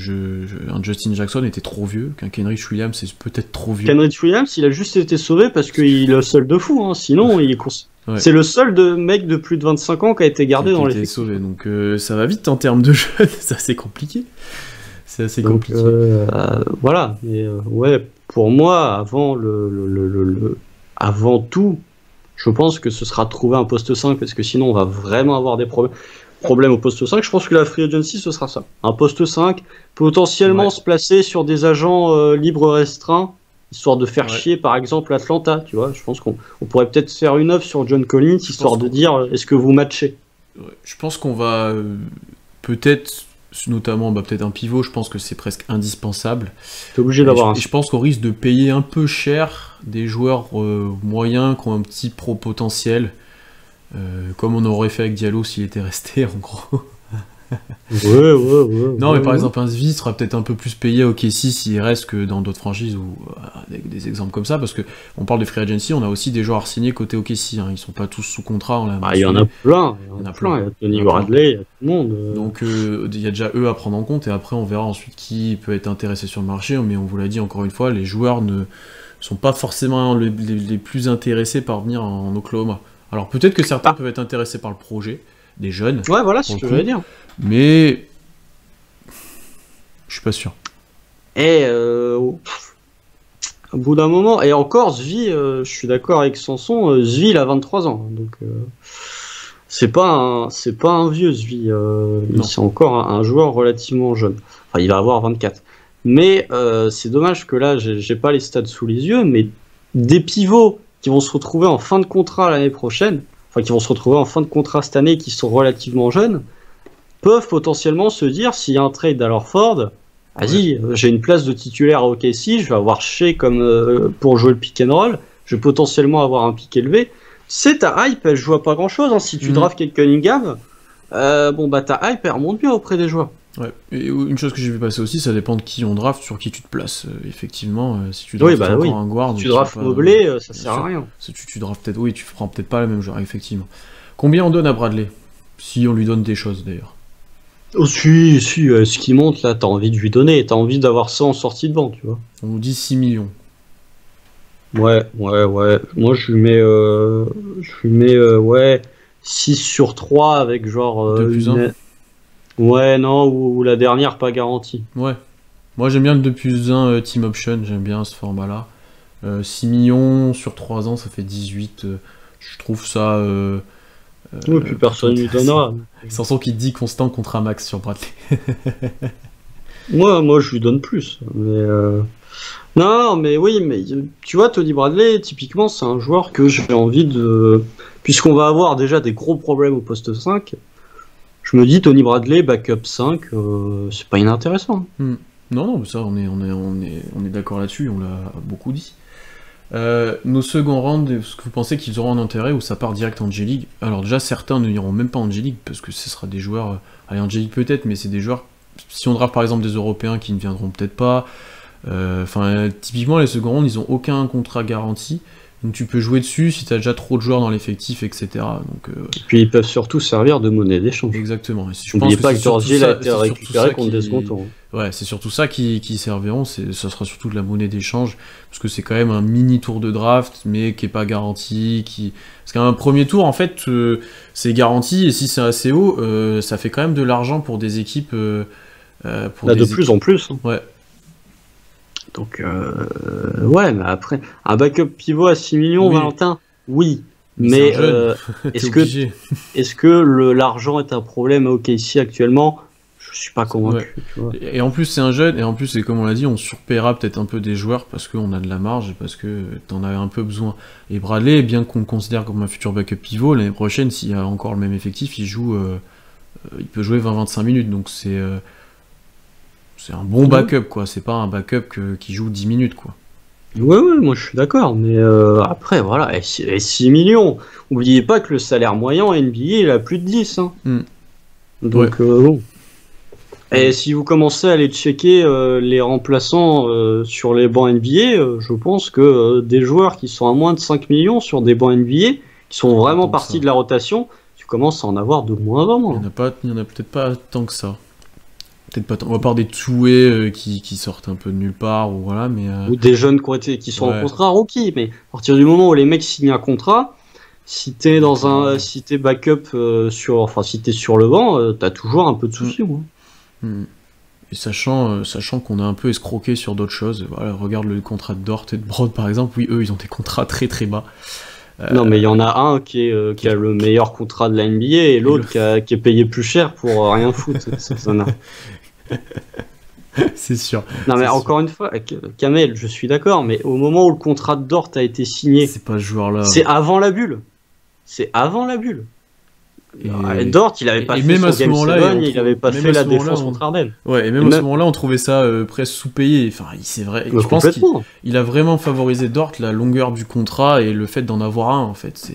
un Justin Jackson était trop vieux, qu'un Kenrich Williams c'est peut-être trop vieux. Kenrich Williams, il a juste été sauvé parce qu'il est le seul de fou, hein. Sinon Ouais. c'est le seul mec de plus de 25 ans qui a été gardé dans l'effectif. Sauvé, donc ça va vite en termes de jeunes, c'est assez compliqué. C'est assez compliqué. Voilà, mais ouais, pour moi, avant tout, je pense que ce sera trouver un poste 5, parce que sinon on va vraiment avoir des problèmes au poste 5. Je pense que la free agency, ce sera ça. Un poste 5, potentiellement se placer sur des agents libres restreints, histoire de faire chier, par exemple, Atlanta. Tu vois, je pense qu'on pourrait peut-être faire une offre sur John Collins, histoire de dire, est-ce que vous matchez? Je pense qu'on va peut-être, notamment peut-être un pivot, je pense que c'est presque indispensable. T'es obligé d'avoir un. Je pense qu'on risque de payer un peu cher des joueurs moyens qui ont un petit pro potentiel, comme on aurait fait avec Diallo s'il était resté, en gros. Non, mais par exemple, un Svi sera peut-être un peu plus payé au OKC s'il reste que dans d'autres franchises, ou des exemples comme ça, parce que on parle de free agency, on a aussi des joueurs signés côté OKC, hein, ils sont pas tous sous contrat. Il y en a plein, il y a Tony Bradley, il y a tout le monde. Donc il y a déjà eux à prendre en compte, et après on verra ensuite qui peut être intéressé sur le marché, mais on vous l'a dit encore une fois, les joueurs ne sont pas forcément les plus intéressés par venir en Oklahoma. Alors peut-être que certains peuvent être intéressés par le projet, des jeunes. Ouais, voilà ce que je voulais dire. Mais je suis pas sûr. Et au bout d'un moment, et encore Svi, je suis d'accord avec Sanson, Svi il a 23 ans, donc c'est pas un vieux Svi, c'est encore un joueur relativement jeune. Enfin, il va avoir 24. Mais c'est dommage que là, j'ai pas les stats sous les yeux, mais des pivots qui vont se retrouver en fin de contrat l'année prochaine, enfin qui vont se retrouver en fin de contrat cette année, qui sont relativement jeunes, peuvent potentiellement se dire, s'il y a un trade d'Alorford, vas-y, j'ai une place de titulaire à OKC, je vais avoir Shea comme pour jouer le pick and roll, je vais potentiellement avoir un pick élevé. C'est ta hype, elle joue à pas grand chose, hein. Si tu drafts Kate Cunningham, ta hype elle remonte bien auprès des joueurs. Ouais. Et une chose que j'ai vu passer aussi, ça dépend de qui on draft, sur qui tu te places. Effectivement, si tu draftes encore un guard, tu draftes Mobley, ça sert à rien. Si tu draftes peut-être, tu prends peut-être pas le même joueur, effectivement. Combien on donne à Bradley? Si on lui donne des choses d'ailleurs. Oh, si, ce qui monte là, t'as envie de lui donner, t'as envie d'avoir ça en sortie de banc, tu vois. On nous dit 6 millions. Ouais. Moi, je lui mets 6 sur 3 avec genre. 2 plus 1. Ouais, non, ou la dernière pas garantie. Ouais. Moi, j'aime bien le 2 plus 1 team option, j'aime bien ce format-là. 6 millions sur 3 ans, ça fait 18. Je trouve ça. Oui, puis personne ne lui donnera. Sanson qui dit constant contre un max sur Bradley. moi, je lui donne plus. Mais non, mais oui, mais tu vois, Tony Bradley, typiquement, c'est un joueur que j'ai envie de. Puisqu'on va avoir déjà des gros problèmes au poste 5, je me dis Tony Bradley, backup 5, c'est pas inintéressant. Non, mais ça, on est d'accord là-dessus, on l'a beaucoup dit. Nos second rounds, est-ce que vous pensez qu'ils auront un intérêt ou ça part direct en G-League? Alors déjà, certains ne iront même pas en G-League parce que ce sera des joueurs... allez, en G-League peut-être, mais c'est des joueurs... Si on draft par exemple des Européens qui ne viendront peut-être pas... typiquement, les second rounds, ils n'ont aucun contrat garanti. Donc tu peux jouer dessus si tu as déjà trop de joueurs dans l'effectif, etc. Donc, et puis ils peuvent surtout servir de monnaie d'échange. Exactement. N'oubliez pas que Georgie a été récupéré contre des seconds. Ouais, c'est surtout ça qui serviront, ça sera surtout de la monnaie d'échange, parce que c'est quand même un mini tour de draft, mais qui est pas garanti, parce qu'un premier tour, en fait, c'est garanti, et si c'est assez haut, ça fait quand même de l'argent pour des équipes... plus en plus. Hein. Ouais. Donc, ouais, mais après, un backup pivot à 6 millions, Valentin, oui. Mais est-ce que l'argent est un problème à OKC actuellement? je suis pas convaincu. Ouais. Tu vois. Et en plus, c'est un jeune, et en plus, c'est comme on l'a dit, on surpaiera peut-être un peu des joueurs parce qu'on a de la marge et parce que t'en avais un peu besoin. Et Bradley, bien qu'on le considère comme un futur backup pivot, l'année prochaine, s'il a encore le même effectif, il peut jouer 20-25 minutes, donc c'est un bon backup, quoi. C'est pas un backup qui joue 10 minutes, quoi. Ouais, moi je suis d'accord, mais après, voilà, et 6 millions. N'oubliez pas que le salaire moyen en NBA, il a plus de 10. Hein. Donc, bon. Et si vous commencez à aller checker les remplaçants sur les bancs NBA, je pense que des joueurs qui sont à moins de 5 millions sur des bancs NBA, qui sont vraiment partis de la rotation, tu commences à en avoir de moins en moins. Il y en a peut-être pas tant que ça. Peut-être pas tant. À part des toués qui sortent un peu de nulle part, ou voilà, mais... Ou des jeunes qui sont en contrat rookie, mais à partir du moment où les mecs signent un contrat, si t'es si t'es backup si t'es sur le banc, t'as toujours un peu de soucis. Et sachant qu'on a un peu escroqué sur d'autres choses, voilà, regarde le contrat de Dort et de Brod par exemple, oui, eux ils ont des contrats très très bas. Non, mais il y en a un qui a le meilleur contrat de la NBA et l'autre qui est payé plus cher pour rien foutre. C'est sûr. Non, mais encore une fois, Kamel, je suis d'accord, mais au moment où le contrat de Dort a été signé, c'est pas ce joueur-là. C'est avant la bulle. Et Dort, il avait pas fait même son Game 7, il avait pas fait la défense contre Harden. Ouais, et même à ce moment-là, on trouvait ça presque sous-payé. Enfin, c'est vrai. Je pense qu'il a vraiment favorisé Dort, la longueur du contrat et le fait d'en avoir un, en fait.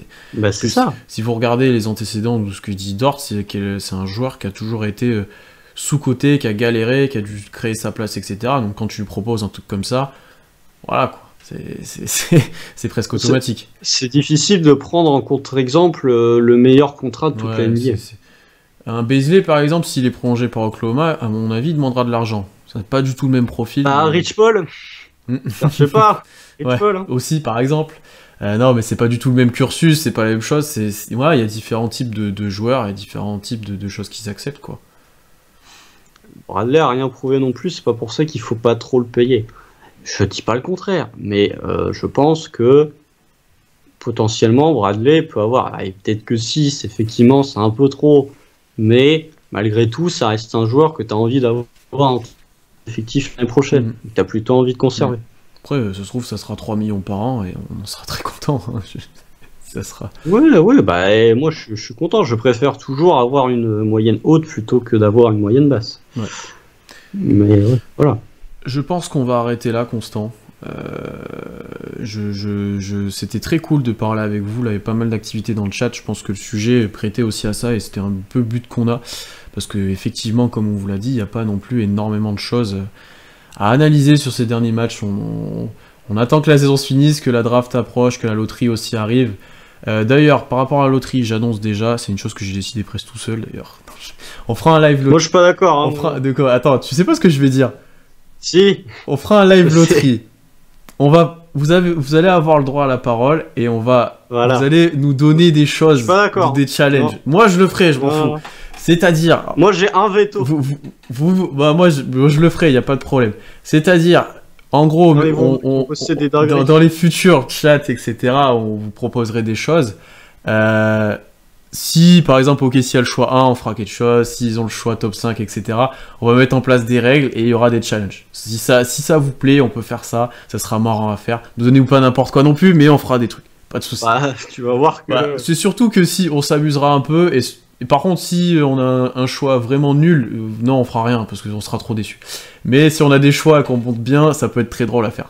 C'est ça. Si vous regardez les antécédents de ce que dit Dort, c'est un joueur qui a toujours été sous-coté, qui a galéré, qui a dû créer sa place, etc. Donc quand tu lui proposes un truc comme ça, voilà quoi. C'est presque automatique. C'est difficile de prendre en contre-exemple le meilleur contrat de toute la NBA. Un Beasley, par exemple, s'il est prolongé par Oklahoma, à mon avis, il demandera de l'argent. Ça n'a pas du tout le même profil. Rich Paul je sais pas. Rich Paul, hein. Aussi, par exemple. Non, mais c'est pas du tout le même cursus, c'est pas la même chose. Il y a différents types de joueurs et différents types de choses qu'ils acceptent, quoi. Bradley a rien prouvé non plus, c'est pas pour ça qu'il faut pas trop le payer. Je dis pas le contraire, mais je pense que potentiellement Bradley peut avoir, et peut-être que 6, effectivement c'est un peu trop, mais malgré tout ça reste un joueur que tu as envie d'avoir en effectif l'année prochaine, que tu as plutôt envie de conserver. Après, ça se trouve, ça sera 3 millions par an et on en sera très content. Hein. Ça sera... Ouais, bah moi je suis content, je préfère toujours avoir une moyenne haute plutôt que d'avoir une moyenne basse. Ouais. Mais voilà. Je pense qu'on va arrêter là, Constant. C'était très cool de parler avec vous. Il y avait pas mal d'activités dans le chat. Je pense que le sujet prêtait aussi à ça et c'était un peu le but qu'on a. Parce que effectivement, comme on vous l'a dit, il n'y a pas non plus énormément de choses à analyser sur ces derniers matchs. On attend que la saison se finisse, que la draft approche, que la loterie aussi arrive. D'ailleurs, par rapport à la loterie, j'annonce déjà, c'est une chose que j'ai décidé presque tout seul d'ailleurs. On fera un live loterie. Moi je suis pas d'accord. Hein, De quoi ? Attends, tu sais pas ce que je vais dire ? Si. On fera un live loterie. Vous allez avoir le droit à la parole et vous allez nous donner des choses, des challenges. Non. Moi je le ferai, je m'en fous. C'est-à-dire. Moi j'ai un veto. Moi je le ferai, il y a pas de problème. C'est-à-dire, en gros, dans les futurs chats, etc., on vous proposerait des choses. Si, par exemple, si a le choix 1, on fera quelque chose. S'ils ont le choix top 5, etc., on va mettre en place des règles et il y aura des challenges. Si ça vous plaît, on peut faire ça. Ça sera marrant à faire. Ne donnez-vous pas n'importe quoi non plus, mais on fera des trucs. Pas de soucis. Tu vas voir que... c'est surtout que si on s'amusera un peu, et par contre, si on a un choix vraiment nul, non, on fera rien, parce qu'on sera trop déçus. Mais si on a des choix qu'on monte bien, ça peut être très drôle à faire.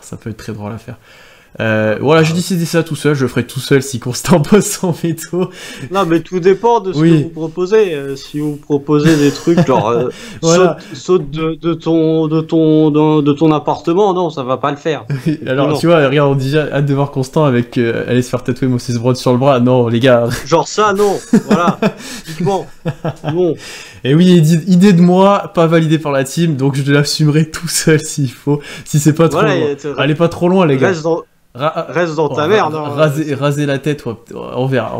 Voilà, j'ai décidé ça tout seul, je le ferai tout seul si Constant pose son veto. Non, mais tout dépend de ce que vous proposez. Si vous proposez des trucs genre saute de ton appartement, non, ça va pas le faire. Alors, non. Tu vois, regarde, on dit hâte de voir Constant avec aller se faire tatouer Moses Brown sur le bras. Non, les gars. Genre ça, non. Voilà. Typiquement. Non. Et oui, idée de moi, pas validée par la team, donc je l'assumerai tout seul s'il faut. Si c'est pas trop loin. Allez pas trop loin, les gars. Reste dans ta merde. Hein. Raser la tête, ouais. On verra.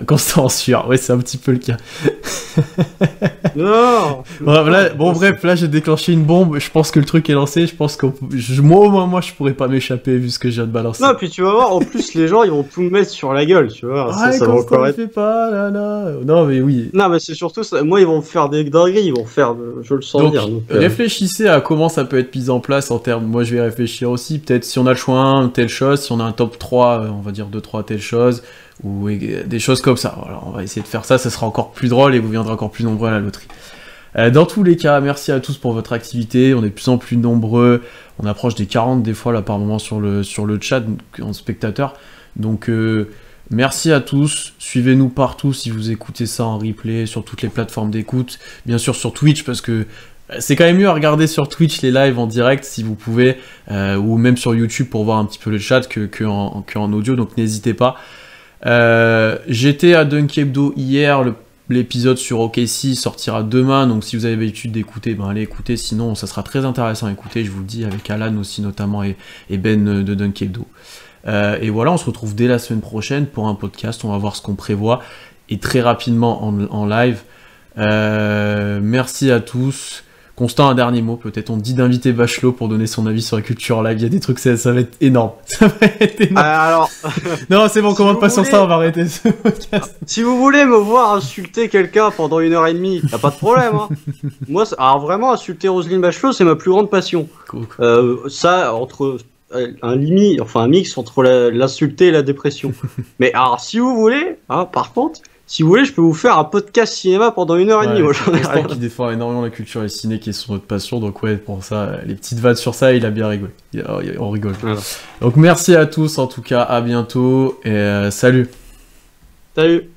Constant en sueur, ouais, c'est un petit peu le cas. Non. Là, bon, bref, là j'ai déclenché une bombe. Je pense que le truc est lancé. Je pense que moi, je pourrais pas m'échapper vu ce que je viens de balancer. Non, puis tu vas voir, en plus, les gens ils vont tout mettre sur la gueule, tu vois. Ouais, ça va encore être. Fait pas, là. Non, mais oui. Non, mais c'est surtout ça. Moi, ils vont faire des dingueries. Ils vont faire. Je le sens dire. Donc, réfléchissez à comment ça peut être mis en place en termes. Moi, je vais réfléchir aussi. Peut-être si on a le choix 1, telle chose. Si on a un top 3, on va dire 2-3 telle chose. Ou des choses comme ça. Voilà, on va essayer de faire ça. Ça sera encore plus drôle et vous viendrez encore plus nombreux à la loterie. Dans tous les cas, merci à tous pour votre activité. On est de plus en plus nombreux. On approche des 40 des fois là par moment sur le chat en spectateurs. Donc merci à tous. Suivez-nous partout si vous écoutez ça en replay sur toutes les plateformes d'écoute. Bien sûr sur Twitch parce que c'est quand même mieux à regarder sur Twitch les lives en direct si vous pouvez ou même sur YouTube pour voir un petit peu le chat que en audio. Donc n'hésitez pas. J'étais à Dunk Hebdo hier. L'épisode sur OKC sortira demain, donc si vous avez l'habitude d'écouter, ben allez écouter, sinon ça sera très intéressant à écouter, je vous le dis, avec Alan aussi notamment et Ben de Dunk Hebdo. Et voilà, on se retrouve dès la semaine prochaine pour un podcast, on va voir ce qu'on prévoit, et très rapidement en live. Merci à tous. Constant, un dernier mot, peut-être on dit d'inviter Bachelot pour donner son avis sur la culture live, il y a des trucs, ça va être énorme. Ça va être énorme. Alors... non, c'est bon, commande pas sur ça, on va arrêter ce podcast. Si vous voulez me voir insulter quelqu'un pendant 1h30, y'a pas de problème. Hein. Moi, alors vraiment, insulter Roselyne Bachelot, c'est ma plus grande passion. Cool. Ça, entre un mix entre l'insulter et la dépression. Mais alors, si vous voulez, hein, par contre... Si vous voulez, je peux vous faire un podcast cinéma pendant 1h30. Ouais, c'est Constant qui défend énormément la culture et le ciné qui est son autre passion. Donc ouais, pour ça, les petites vannes sur ça, il a bien rigolé. On rigole. Voilà. Donc merci à tous en tout cas, à bientôt et salut. Salut.